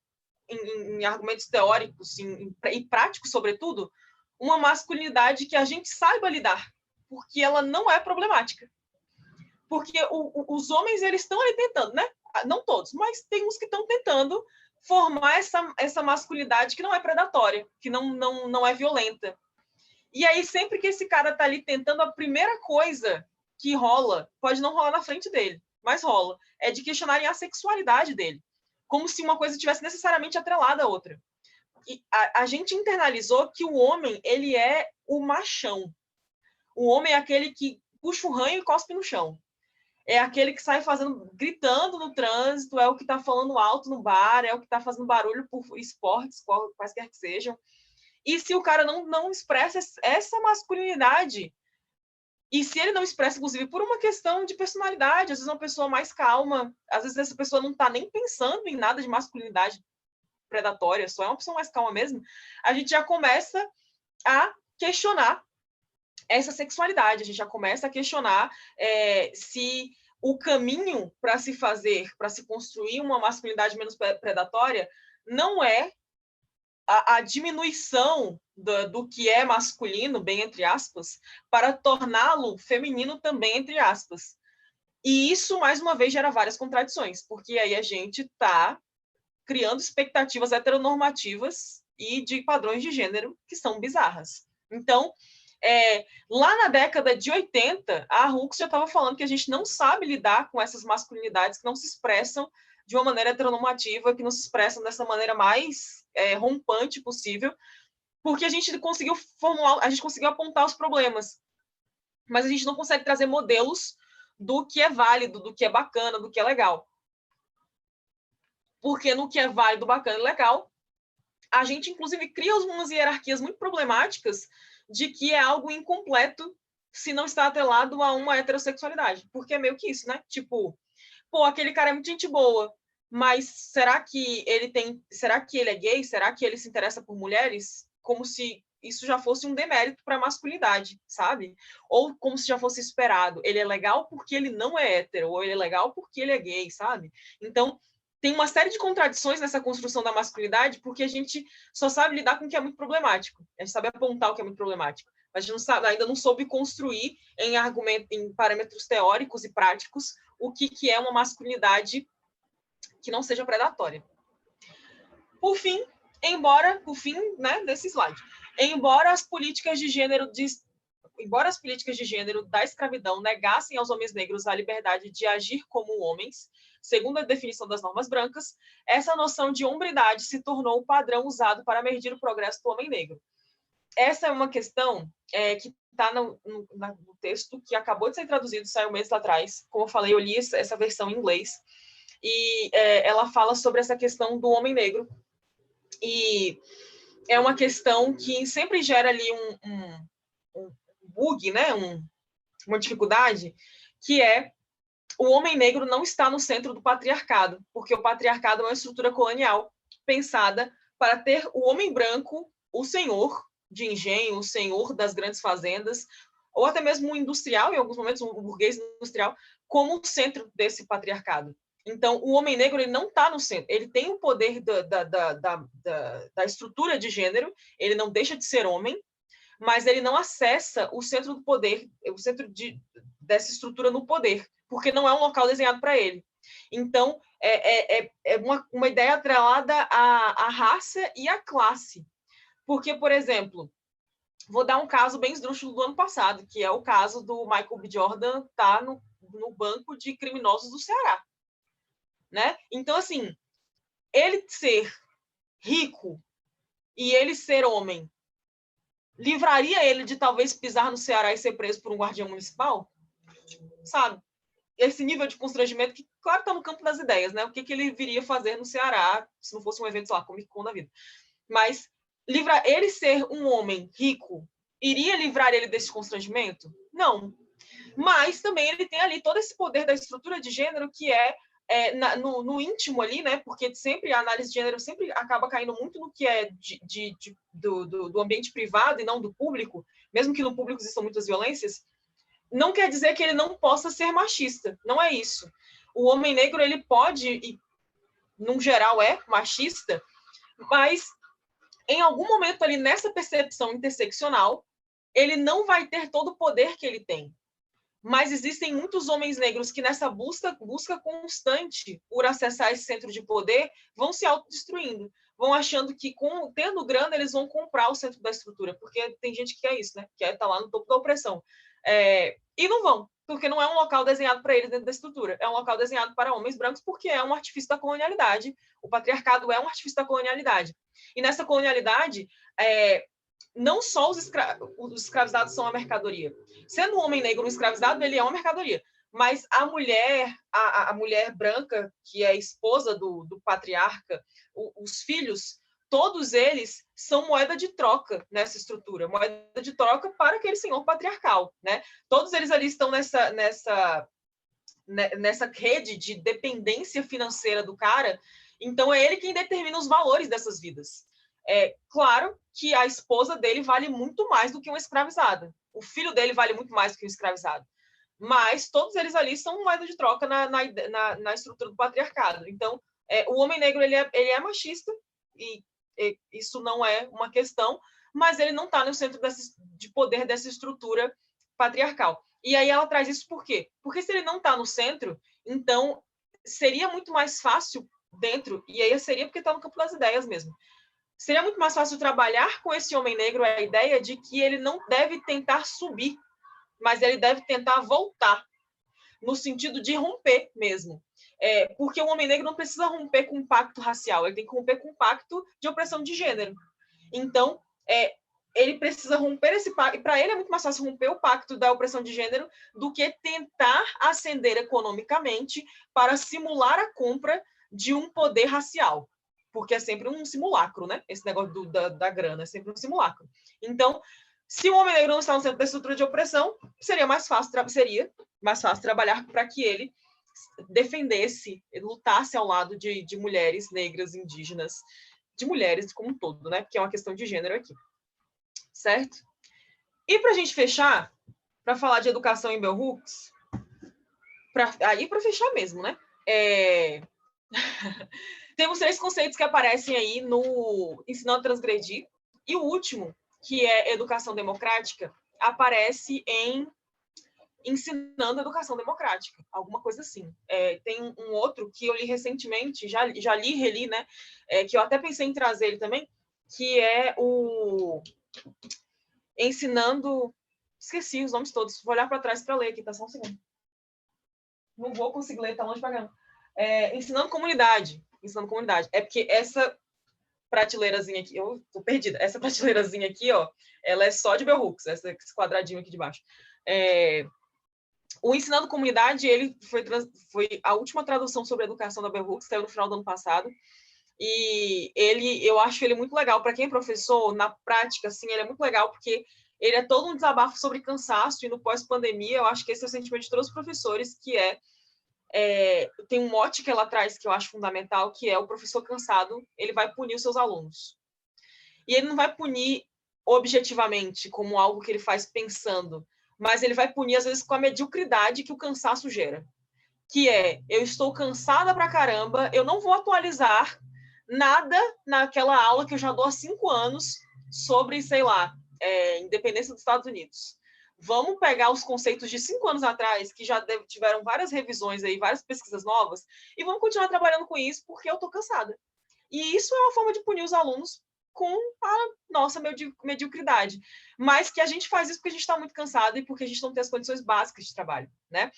em argumentos teóricos e práticos, sobretudo, uma masculinidade que a gente saiba lidar, porque ela não é problemática. Porque os homens, eles estão ali tentando, né? Não todos, mas tem uns que estão tentando formar essa masculinidade que não é predatória, que não é violenta. E aí, sempre que esse cara tá ali tentando, a primeira coisa que rola, pode não rolar na frente dele, mas rola, é de questionarem a sexualidade dele, como se uma coisa tivesse necessariamente atrelada à outra. E a gente internalizou que o homem, ele é o machão. O homem é aquele que puxa o ranho e cospe no chão. É aquele que sai gritando no trânsito, é o que está falando alto no bar, é o que está fazendo barulho por esportes, quaisquer que sejam. E se o cara não expressa essa masculinidade, e se ele não expressa, inclusive, por uma questão de personalidade, às vezes uma pessoa mais calma, às vezes essa pessoa não está nem pensando em nada de masculinidade predatória, só é uma pessoa mais calma mesmo, a gente já começa a questionar essa sexualidade, a gente já começa a questionar se o caminho para se construir uma masculinidade menos predatória não é a diminuição do que é masculino, bem entre aspas, para torná-lo feminino também, entre aspas. E isso, mais uma vez, gera várias contradições, porque aí a gente está criando expectativas heteronormativas e de padrões de gênero que são bizarras. Então, lá na década de 80, a Hooks já estava falando que a gente não sabe lidar com essas masculinidades que não se expressam de uma maneira heteronormativa, que não se expressam dessa maneira mais rompante possível, porque a gente conseguiu apontar os problemas, mas a gente não consegue trazer modelos do que é válido, do que é bacana, do que é legal. Porque no que é válido, bacana e legal, a gente, inclusive, cria umas hierarquias muito problemáticas de que é algo incompleto se não está atrelado a uma heterossexualidade. Porque é meio que isso, né? Tipo, pô, aquele cara é muito gente boa, mas será que ele é gay? Será que ele se interessa por mulheres? Como se isso já fosse um demérito para a masculinidade, sabe? Ou como se já fosse esperado. Ele é legal porque ele não é hétero, ou ele é legal porque ele é gay, sabe? Então, tem uma série de contradições nessa construção da masculinidade, porque a gente só sabe lidar com o que é muito problemático. A gente sabe apontar o que é muito problemático. Mas a gente ainda não soube construir em parâmetros teóricos e práticos o que é uma masculinidade que não seja predatória. Por fim, né, desse slide, embora as políticas de gênero da escravidão negassem aos homens negros a liberdade de agir como homens, segundo a definição das normas brancas, essa noção de hombridade se tornou o padrão usado para medir o progresso do homem negro. Essa é uma questão que está no texto que acabou de ser traduzido, saiu meses atrás. Como eu falei, eu li essa versão em inglês. E ela fala sobre essa questão do homem negro. E é uma questão que sempre gera ali um bug, né? Uma dificuldade, que é o homem negro não está no centro do patriarcado, porque o patriarcado é uma estrutura colonial pensada para ter o homem branco, o senhor de engenho, o senhor das grandes fazendas, ou até mesmo um industrial, em alguns momentos, um burguês industrial, como o centro desse patriarcado. Então, o homem negro ele não está no centro, ele tem o poder da estrutura de gênero, ele não deixa de ser homem, mas ele não acessa o centro do poder, o centro dessa estrutura no poder, porque não é um local desenhado para ele. Então, é uma ideia atrelada à raça e à classe. Porque, por exemplo, vou dar um caso bem esdrúxulo do ano passado, que é o caso do Michael B. Jordan estar no banco de criminosos do Ceará. Né? Então, assim, ele ser rico e ele ser homem livraria ele de talvez pisar no Ceará e ser preso por um guardião municipal? Sabe? Esse nível de constrangimento que, claro, está no campo das ideias, né? O que ele viria fazer no Ceará se não fosse um evento, sei lá, Comic Con da vida. Mas ele ser um homem rico iria livrar ele desse constrangimento? Não. Mas também ele tem ali todo esse poder da estrutura de gênero que no íntimo ali, né? Porque sempre a análise de gênero sempre acaba caindo muito no que é do ambiente privado e não do público, mesmo que no público existam muitas violências. Não quer dizer que ele não possa ser machista, não é isso. O homem negro, ele pode, e num geral é machista, mas em algum momento ali nessa percepção interseccional, ele não vai ter todo o poder que ele tem. Mas existem muitos homens negros que nessa busca constante por acessar esse centro de poder vão se autodestruindo, vão achando que, tendo grana, eles vão comprar o centro da estrutura, porque tem gente que quer isso, né? Quer estar lá no topo da opressão. E não vão, porque não é um local desenhado para eles dentro da estrutura, é um local desenhado para homens brancos, porque é um artifício da colonialidade. O patriarcado é um artifício da colonialidade. E nessa colonialidade, não só os escravizados são a mercadoria. Sendo um homem negro um escravizado, ele é uma mercadoria. Mas a mulher branca, que é esposa do patriarca, os filhos, todos eles são moeda de troca nessa estrutura, moeda de troca para aquele senhor patriarcal, né? Todos eles ali estão nessa rede de dependência financeira do cara, então é ele quem determina os valores dessas vidas. É claro que a esposa dele vale muito mais do que uma escravizada, o filho dele vale muito mais do que um escravizado, mas todos eles ali são moeda de troca na estrutura do patriarcado. Então, o homem negro ele é machista, e isso não é uma questão, mas ele não está no centro de poder dessa estrutura patriarcal. E aí ela traz isso por quê? Porque se ele não está no centro, então seria muito mais fácil dentro, e aí seria porque está no campo das ideias mesmo, seria muito mais fácil trabalhar com esse homem negro a ideia de que ele não deve tentar subir, mas ele deve tentar voltar, no sentido de romper mesmo. Porque o homem negro não precisa romper com um pacto racial, ele tem que romper com um pacto de opressão de gênero. Então, ele precisa romper esse pacto, e para ele é muito mais fácil romper o pacto da opressão de gênero do que tentar ascender economicamente para simular a compra de um poder racial, porque é sempre um simulacro, né? Esse negócio da grana é sempre um simulacro. Então, se o homem negro não está no centro da estrutura de opressão, seria mais fácil trabalhar para que ele defendesse, lutasse ao lado de mulheres negras, indígenas, de mulheres como um todo, né? Porque é uma questão de gênero aqui. Certo? E para a gente fechar, para falar de educação em Bell Hooks, para fechar mesmo, né? Temos 3 conceitos que aparecem aí no Ensinando a Transgredir, e o último, que é educação democrática, aparece em Ensinando a Educação Democrática, alguma coisa assim. Tem um outro que eu li recentemente, já li e reli, né? Que eu até pensei em trazer ele também, que é o Ensinando... Esqueci os nomes todos, vou olhar para trás para ler aqui, tá só um segundo. Não vou conseguir ler, tá longe pra caramba. Ensinando Comunidade. É porque essa prateleirazinha aqui, eu tô perdida, essa prateleirazinha aqui, ó, ela é só de Bell Hooks, esse quadradinho aqui de baixo. O Ensinando Comunidade, ele foi a última tradução sobre educação da Bell Hooks, saiu no final do ano passado, e eu acho ele muito legal. Para quem é professor, na prática, assim, ele é muito legal, porque ele é todo um desabafo sobre cansaço, e no pós-pandemia, eu acho que esse é o sentimento de todos os professores, que tem um mote que ela traz, que eu acho fundamental, que é: o professor cansado, ele vai punir os seus alunos. E ele não vai punir objetivamente, como algo que ele faz pensando, mas ele vai punir, às vezes, com a mediocridade que o cansaço gera. Que eu estou cansada pra caramba, eu não vou atualizar nada naquela aula que eu já dou há 5 anos sobre, sei lá, independência dos Estados Unidos. Vamos pegar os conceitos de 5 anos atrás, que já tiveram várias revisões aí, várias pesquisas novas, e vamos continuar trabalhando com isso, porque eu estou cansada. E isso é uma forma de punir os alunos com a nossa mediocridade. Mas que a gente faz isso porque a gente está muito cansado e porque a gente não tem as condições básicas de trabalho, né?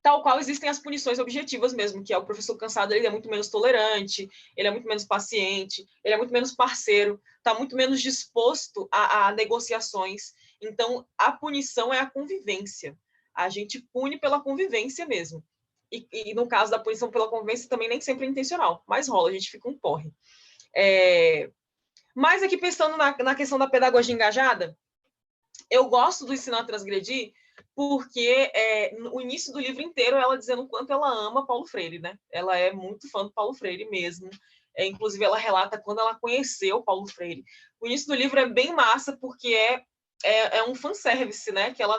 Tal qual existem as punições objetivas mesmo, que é o professor cansado, ele é muito menos tolerante, ele é muito menos paciente, ele é muito menos parceiro, está muito menos disposto a negociações. Então, a punição é a convivência. A gente pune pela convivência mesmo. E no caso da punição pela convivência, também nem sempre é intencional, mas rola, a gente fica um porre. Mas aqui, pensando na questão da pedagogia engajada, eu gosto do Ensinar a Transgredir, porque o início do livro inteiro ela dizendo o quanto ela ama Paulo Freire, né? Ela é muito fã do Paulo Freire mesmo. Inclusive, ela relata quando ela conheceu Paulo Freire. O início do livro é bem massa, porque é um fanservice, né? Que ela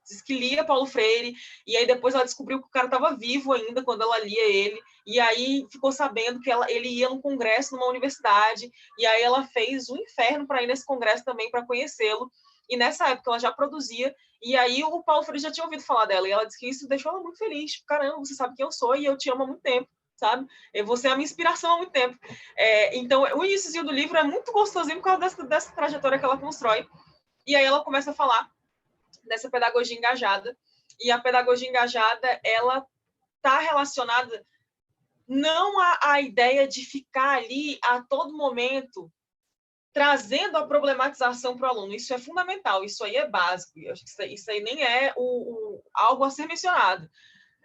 diz que lia Paulo Freire, e aí depois ela descobriu que o cara estava vivo ainda quando ela lia ele, e aí ficou sabendo que ele ia num congresso numa universidade, e aí ela fez um inferno para ir nesse congresso também, para conhecê-lo. E nessa época ela já produzia, e aí o Paulo Freire já tinha ouvido falar dela, e ela disse que isso deixou ela muito feliz. Caramba, você sabe quem eu sou e eu te amo há muito tempo, sabe? Você é a minha inspiração há muito tempo. Então, o início do livro é muito gostosinho por causa dessa trajetória que ela constrói. E aí ela começa a falar dessa pedagogia engajada. E a pedagogia engajada, ela está relacionada não à ideia de ficar ali a todo momento trazendo a problematização para o aluno. Isso é fundamental, isso aí é básico. Eu acho que isso aí nem é algo a ser mencionado.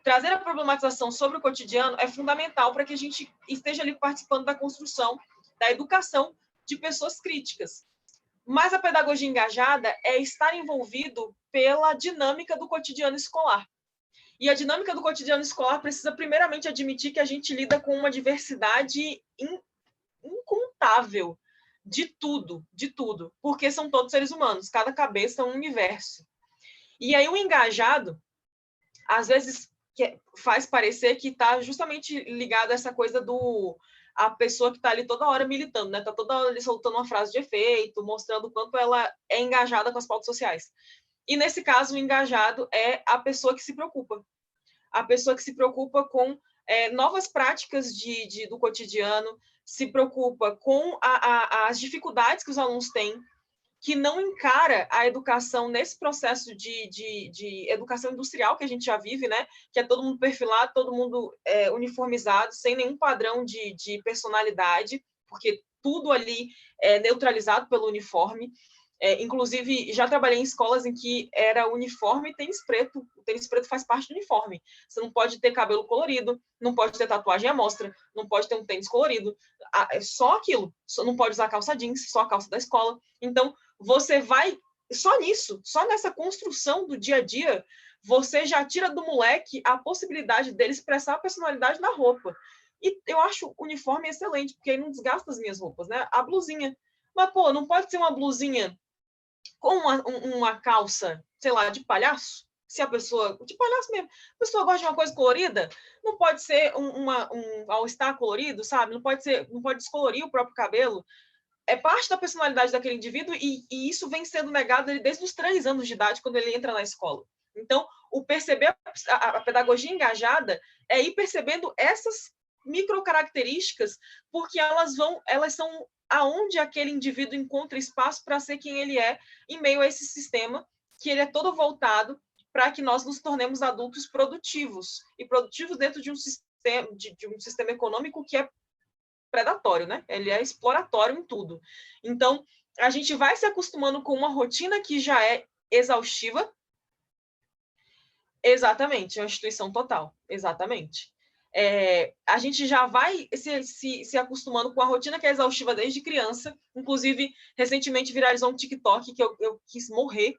Trazer a problematização sobre o cotidiano é fundamental para que a gente esteja ali participando da construção, da educação de pessoas críticas. Mas a pedagogia engajada é estar envolvido pela dinâmica do cotidiano escolar. E a dinâmica do cotidiano escolar precisa, primeiramente, admitir que a gente lida com uma diversidade incontável de tudo, porque são todos seres humanos, cada cabeça é um universo. E aí o engajado, às vezes, faz parecer que está justamente ligado a essa coisa a pessoa que está ali toda hora militando, né? Está toda hora ali soltando uma frase de efeito, mostrando o quanto ela é engajada com as pautas sociais. E, nesse caso, o engajado é a pessoa que se preocupa. A pessoa que se preocupa com novas práticas do cotidiano, se preocupa com as dificuldades que os alunos têm, que não encara a educação nesse processo de educação industrial que a gente já vive, né? Que é todo mundo perfilado, todo mundo uniformizado, sem nenhum padrão de personalidade, porque tudo ali é neutralizado pelo uniforme. Inclusive, já trabalhei em escolas em que era uniforme e tênis preto. O tênis preto faz parte do uniforme. Você não pode ter cabelo colorido, não pode ter tatuagem à mostra, não pode ter um tênis colorido. Só aquilo. Não pode usar calça jeans, só a calça da escola. Então, você vai... Só nisso, só nessa construção do dia a dia, você já tira do moleque a possibilidade dele expressar a personalidade na roupa. E eu acho o uniforme excelente, porque aí não desgasta as minhas roupas, né? A blusinha. Mas, pô, não pode ser uma blusinha com uma calça, sei lá, de palhaço, se a pessoa... De palhaço mesmo. A pessoa gosta de uma coisa colorida, não pode ser um all-star colorido, sabe? Não pode descolorir o próprio cabelo. É parte da personalidade daquele indivíduo e isso vem sendo negado desde os 3 anos de idade, quando ele entra na escola. Então, o perceber a pedagogia engajada é ir percebendo essas microcaracterísticas, porque elas são aonde aquele indivíduo encontra espaço para ser quem ele é em meio a esse sistema, que ele é todo voltado para que nós nos tornemos adultos produtivos, e produtivos dentro de um sistema econômico que é predatório, né? Ele é exploratório em tudo. Então, a gente vai se acostumando com uma rotina que já é exaustiva. Exatamente, é uma instituição total. Exatamente. A gente já vai se acostumando com a rotina que é exaustiva desde criança. Inclusive, recentemente viralizou um TikTok que eu quis morrer.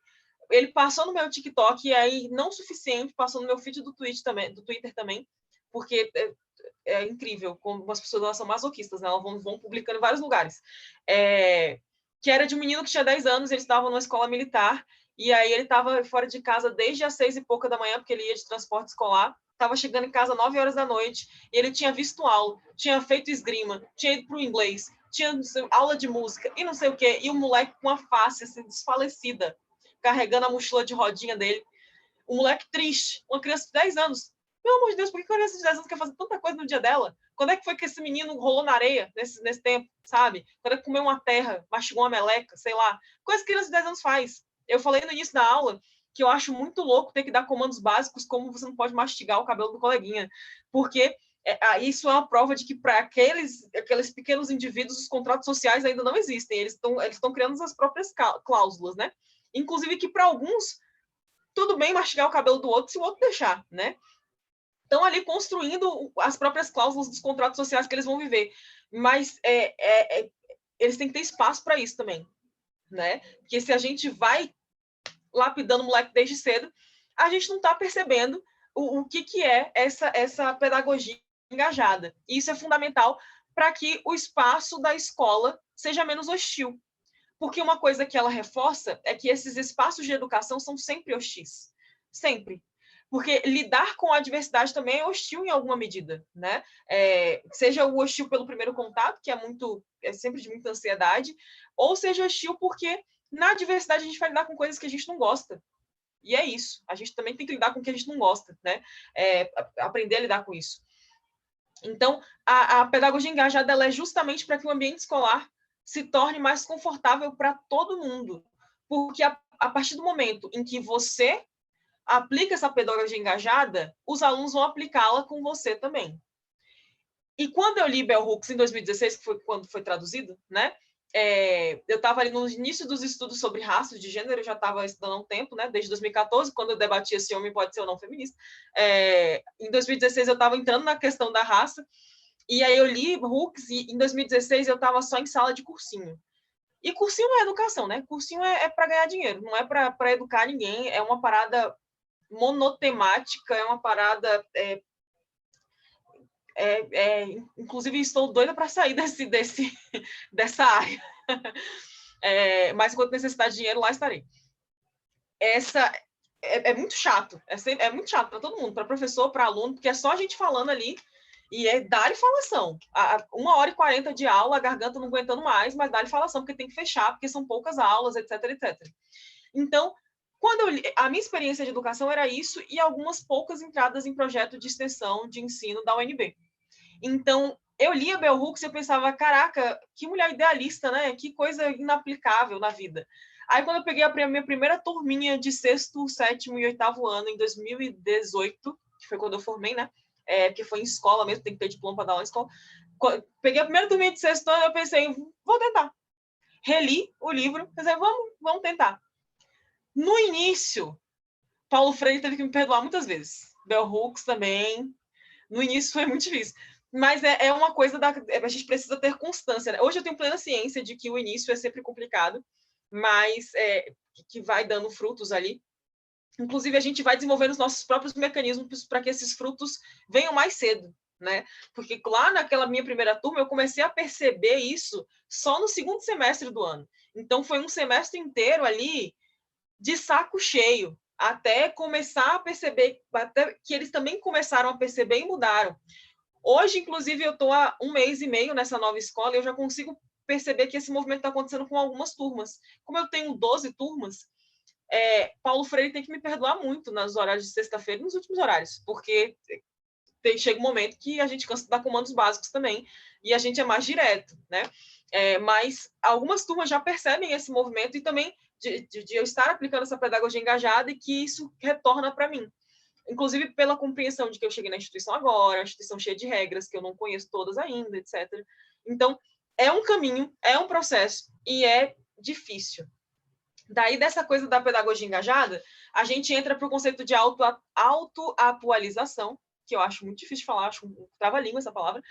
Ele passou no meu TikTok e aí, não o suficiente, passou no meu feed do Twitter também, porque é incrível como as pessoas são masoquistas, né? Elas vão publicando em vários lugares. Que era de um menino que tinha 10 anos, ele estava numa escola militar, e aí ele estava fora de casa desde as 6 e pouca da manhã, porque ele ia de transporte escolar, estava chegando em casa às 9 horas da noite, e ele tinha visto aula, tinha feito esgrima, tinha ido para o inglês, tinha aula de música, e não sei o quê, e o moleque com a face assim, desfalecida, carregando a mochila de rodinha dele, um moleque triste, uma criança de 10 anos. Pelo amor de Deus, por que a criança de 10 anos quer fazer tanta coisa no dia dela? Quando é que foi que esse menino rolou na areia nesse tempo, sabe? Quando é que comeu uma terra, mastigou uma meleca, sei lá. Coisa que criança de 10 anos faz. Eu falei no início da aula que eu acho muito louco ter que dar comandos básicos como você não pode mastigar o cabelo do coleguinha. Porque isso é uma prova de que para aqueles pequenos indivíduos os contratos sociais ainda não existem. Eles estão criando as próprias cláusulas, né? Inclusive que para alguns tudo bem mastigar o cabelo do outro se o outro deixar, né? Estão ali construindo as próprias cláusulas dos contratos sociais que eles vão viver. Mas eles têm que ter espaço para isso também, né? Porque se a gente vai lapidando o moleque desde cedo, a gente não está percebendo o que é essa pedagogia engajada. E isso é fundamental para que o espaço da escola seja menos hostil. Porque uma coisa que ela reforça é que esses espaços de educação são sempre hostis. Sempre. Porque lidar com a diversidade também é hostil em alguma medida, né? Seja o hostil pelo primeiro contato, que é sempre de muita ansiedade, ou seja hostil porque na diversidade a gente vai lidar com coisas que a gente não gosta. E é isso. A gente também tem que lidar com o que a gente não gosta, né? Aprender a lidar com isso. Então, a pedagogia engajada ela é justamente para que o ambiente escolar se torne mais confortável para todo mundo. Porque a partir do momento em que você aplica essa pedagogia engajada, os alunos vão aplicá-la com você também. E quando eu li Bell Hooks em 2016, que foi quando foi traduzido, né? Eu estava ali no início dos estudos sobre raça de gênero, eu já estava estudando há um tempo, né? Desde 2014, quando eu debatia se homem pode ser ou não feminista. Em 2016 eu estava entrando na questão da raça, e aí eu li Hooks, e em 2016 eu estava só em sala de cursinho. E cursinho não é educação, né? Cursinho é para ganhar dinheiro, não é para educar ninguém, é uma parada monotemática, é uma parada... inclusive, estou doida para sair dessa área. Mas, enquanto necessitar de dinheiro, lá estarei. Essa é muito chato. É muito chato para todo mundo, para professor, para aluno, porque é só a gente falando ali e dar-lhe falação. 1h40 de aula, a garganta não aguentando mais, mas dá-lhe falação, porque tem que fechar, porque são poucas aulas, etc, etc. Então, a minha experiência de educação era isso e algumas poucas entradas em projeto de extensão de ensino da UNB. Então, eu lia Bell Hooks e eu pensava, caraca, que mulher idealista, né? Que coisa inaplicável na vida. Aí, quando eu peguei a minha primeira turminha de 6º, 7º e 8º ano, em 2018, que foi quando eu formei, né? Porque foi em escola mesmo, tem que ter diploma para dar aula em escola. Peguei a primeira turminha de 6º ano, eu pensei, vou tentar. Reli o livro, pensei, vamos tentar. No início, Paulo Freire teve que me perdoar muitas vezes. Bell Hooks também. No início foi muito difícil. Mas é uma coisa a gente precisa ter constância, né? Hoje eu tenho plena ciência de que o início é sempre complicado, mas que vai dando frutos ali. Inclusive, a gente vai desenvolvendo os nossos próprios mecanismos para que esses frutos venham mais cedo, né? Porque lá naquela minha primeira turma, eu comecei a perceber isso só no 2º semestre do ano. Então, foi um semestre inteiro ali de saco cheio, até começar a perceber, até que eles também começaram a perceber e mudaram. Hoje, inclusive, eu estou há 1 mês e meio nessa nova escola e eu já consigo perceber que esse movimento está acontecendo com algumas turmas. Como eu tenho 12 turmas, Paulo Freire tem que me perdoar muito nos horários de sexta-feira e nos últimos horários, porque chega um momento que a gente cansa de dar comandos básicos também e a gente é mais direto, né? Mas algumas turmas já percebem esse movimento e também de eu estar aplicando essa pedagogia engajada e que isso retorna para mim. Inclusive pela compreensão de que eu cheguei na instituição agora, a instituição cheia de regras, que eu não conheço todas ainda, etc. Então, é um caminho, é um processo e é difícil. Daí, dessa coisa da pedagogia engajada, a gente entra para o conceito de autoatualização, que eu acho muito difícil de falar, acho um trava-língua essa palavra,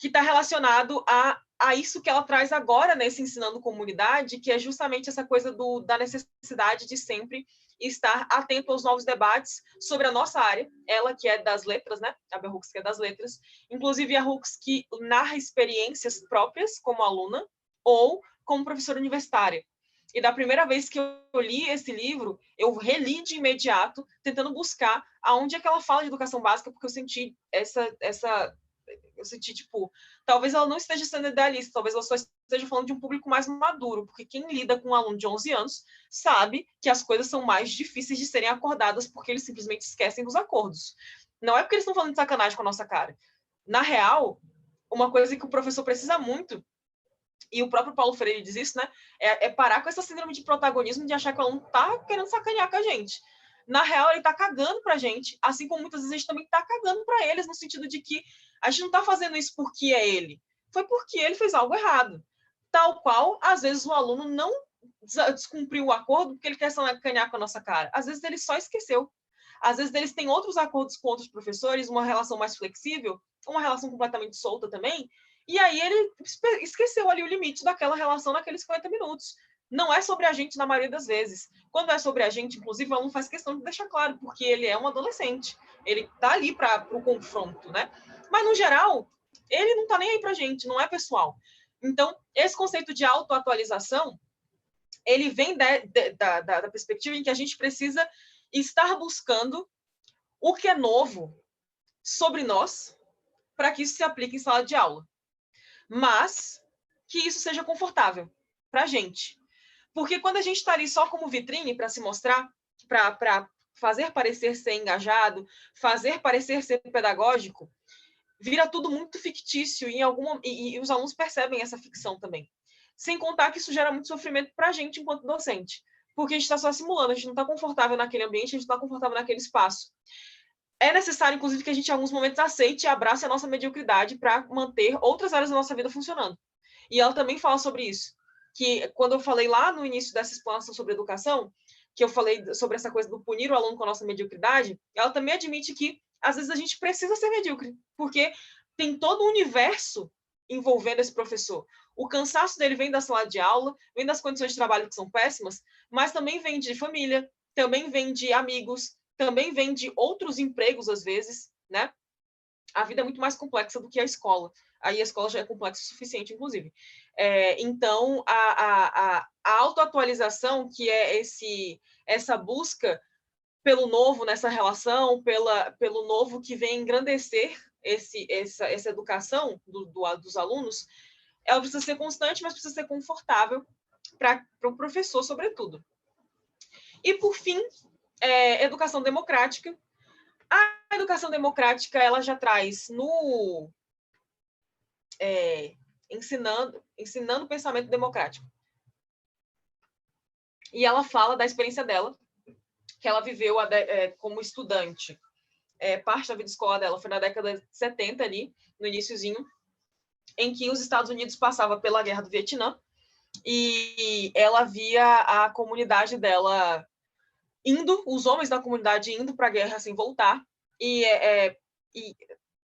que está relacionado a isso que ela traz agora nesse Ensinando Comunidade, que é justamente essa coisa da necessidade de sempre estar atento aos novos debates sobre a nossa área, ela que é das letras, né? A Bell Hooks que é das letras, inclusive a Hooks que narra experiências próprias como aluna ou como professora universitária. E da primeira vez que eu li esse livro, eu reli de imediato, tentando buscar aonde é que ela fala de educação básica, porque eu senti eu senti, tipo, talvez ela não esteja sendo idealista, talvez ela só esteja falando de um público mais maduro, porque quem lida com um aluno de 11 anos sabe que as coisas são mais difíceis de serem acordadas porque eles simplesmente esquecem dos acordos. Não é porque eles estão falando de sacanagem com a nossa cara. Na real, uma coisa que o professor precisa muito, e o próprio Paulo Freire diz isso, né? É parar com essa síndrome de protagonismo de achar que o aluno tá querendo sacanear com a gente. Na real, ele tá cagando pra gente, assim como muitas vezes a gente também tá cagando pra eles, no sentido de que a gente não tá fazendo isso porque é ele. Foi porque ele fez algo errado. Tal qual, às vezes, o aluno não descumpriu o acordo porque ele quer sacanear com a nossa cara. Às vezes, ele só esqueceu. Às vezes, eles têm outros acordos com outros professores, uma relação mais flexível, uma relação completamente solta também, e aí ele esqueceu ali o limite daquela relação naqueles 50 minutos. Não é sobre a gente na maioria das vezes. Quando é sobre a gente, inclusive, o aluno faz questão de deixar claro, porque ele é um adolescente. Ele tá ali para o confronto, né? Mas, no geral, ele não tá nem aí pra gente, não é pessoal. Então, esse conceito de autoatualização, ele vem da perspectiva em que a gente precisa estar buscando o que é novo sobre nós para que isso se aplique em sala de aula. Mas que isso seja confortável para a gente. Porque quando a gente está ali só como vitrine para se mostrar, para fazer parecer ser engajado, fazer parecer ser pedagógico, vira tudo muito fictício e os alunos percebem essa ficção também. Sem contar que isso gera muito sofrimento para a gente enquanto docente, porque a gente está só simulando, a gente não está confortável naquele ambiente, a gente não está confortável naquele espaço. É necessário, inclusive, que a gente, em alguns momentos, aceite e abrace a nossa mediocridade para manter outras áreas da nossa vida funcionando. E ela também fala sobre isso, que quando eu falei lá no início dessa explanação sobre educação, que eu falei sobre essa coisa do punir o aluno com a nossa mediocridade, ela também admite que, às vezes, a gente precisa ser medíocre, porque tem todo um universo envolvendo esse professor. O cansaço dele vem da sala de aula, vem das condições de trabalho que são péssimas, mas também vem de família, também vem de amigos, também vem de outros empregos, às vezes, né? A vida é muito mais complexa do que a escola. Aí a escola já é complexa o suficiente, inclusive. Então, a autoatualização, que é essa busca pelo novo nessa relação, pelo novo que vem engrandecer essa educação dos alunos, ela precisa ser constante, mas precisa ser confortável para o professor, sobretudo. E, por fim, educação democrática. A educação democrática, ela já traz ensinando o pensamento democrático. E ela fala da experiência dela, que ela viveu como estudante. Parte da vida escolar dela foi na década de 70, ali, no iniciozinho, em que os Estados Unidos passavam pela Guerra do Vietnã, e ela via a comunidade dela os homens da comunidade indo para a guerra sem voltar, e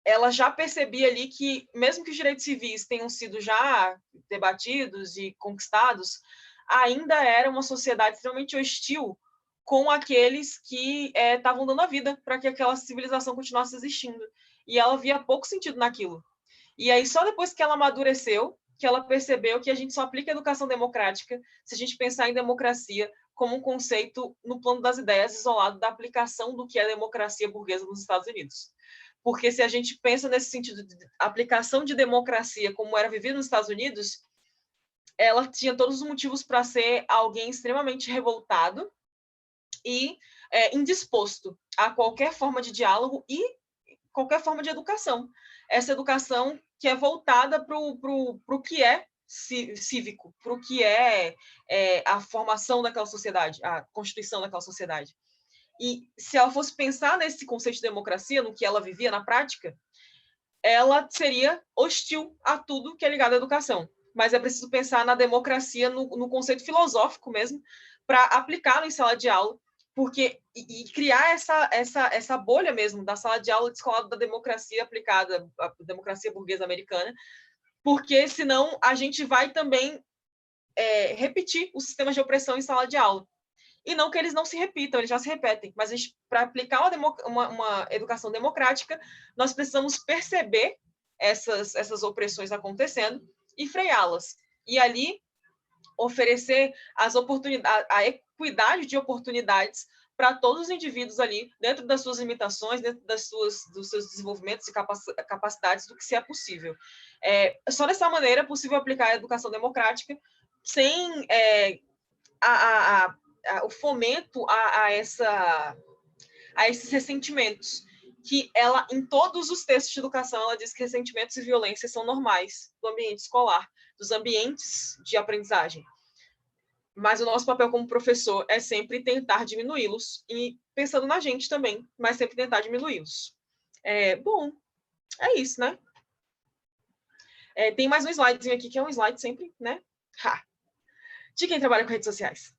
ela já percebia ali que, mesmo que os direitos civis tenham sido já debatidos e conquistados, ainda era uma sociedade extremamente hostil com aqueles que estavam dando a vida para que aquela civilização continuasse existindo. E ela via pouco sentido naquilo. E aí, só depois que ela amadureceu, que ela percebeu que a gente só aplica a educação democrática se a gente pensar em democracia como um conceito no plano das ideias, isolado da aplicação do que é a democracia burguesa nos Estados Unidos. Porque se a gente pensa nesse sentido de aplicação de democracia como era vivida nos Estados Unidos, ela tinha todos os motivos para ser alguém extremamente revoltado e indisposto a qualquer forma de diálogo e qualquer forma de educação. Essa educação que é voltada para o que é cívico, para o que é a formação daquela sociedade, a constituição daquela sociedade. E se ela fosse pensar nesse conceito de democracia, no que ela vivia na prática, ela seria hostil a tudo que é ligado à educação. Mas é preciso pensar na democracia no conceito filosófico mesmo, para aplicar em sala de aula, porque e criar essa bolha mesmo da sala de aula descolada da democracia aplicada, a democracia burguesa americana, porque senão a gente vai também repetir os sistemas de opressão em sala de aula. E não que eles não se repitam, eles já se repetem, mas para aplicar uma educação democrática, nós precisamos perceber essas opressões acontecendo e freá-las. E ali oferecer a equidade de oportunidades para todos os indivíduos ali, dentro das suas limitações, dentro dos seus desenvolvimentos e capacidades, do que se é possível. Só dessa maneira é possível aplicar a educação democrática sem o fomento a esses ressentimentos, que ela, em todos os textos de educação, ela diz que ressentimentos e violências são normais do ambiente escolar, dos ambientes de aprendizagem. Mas o nosso papel como professor é sempre tentar diminuí-los, e pensando na gente também, mas sempre tentar diminuí-los. Bom, é isso, né? Tem mais um slidezinho aqui, que é um slide sempre, né? De quem trabalha com redes sociais.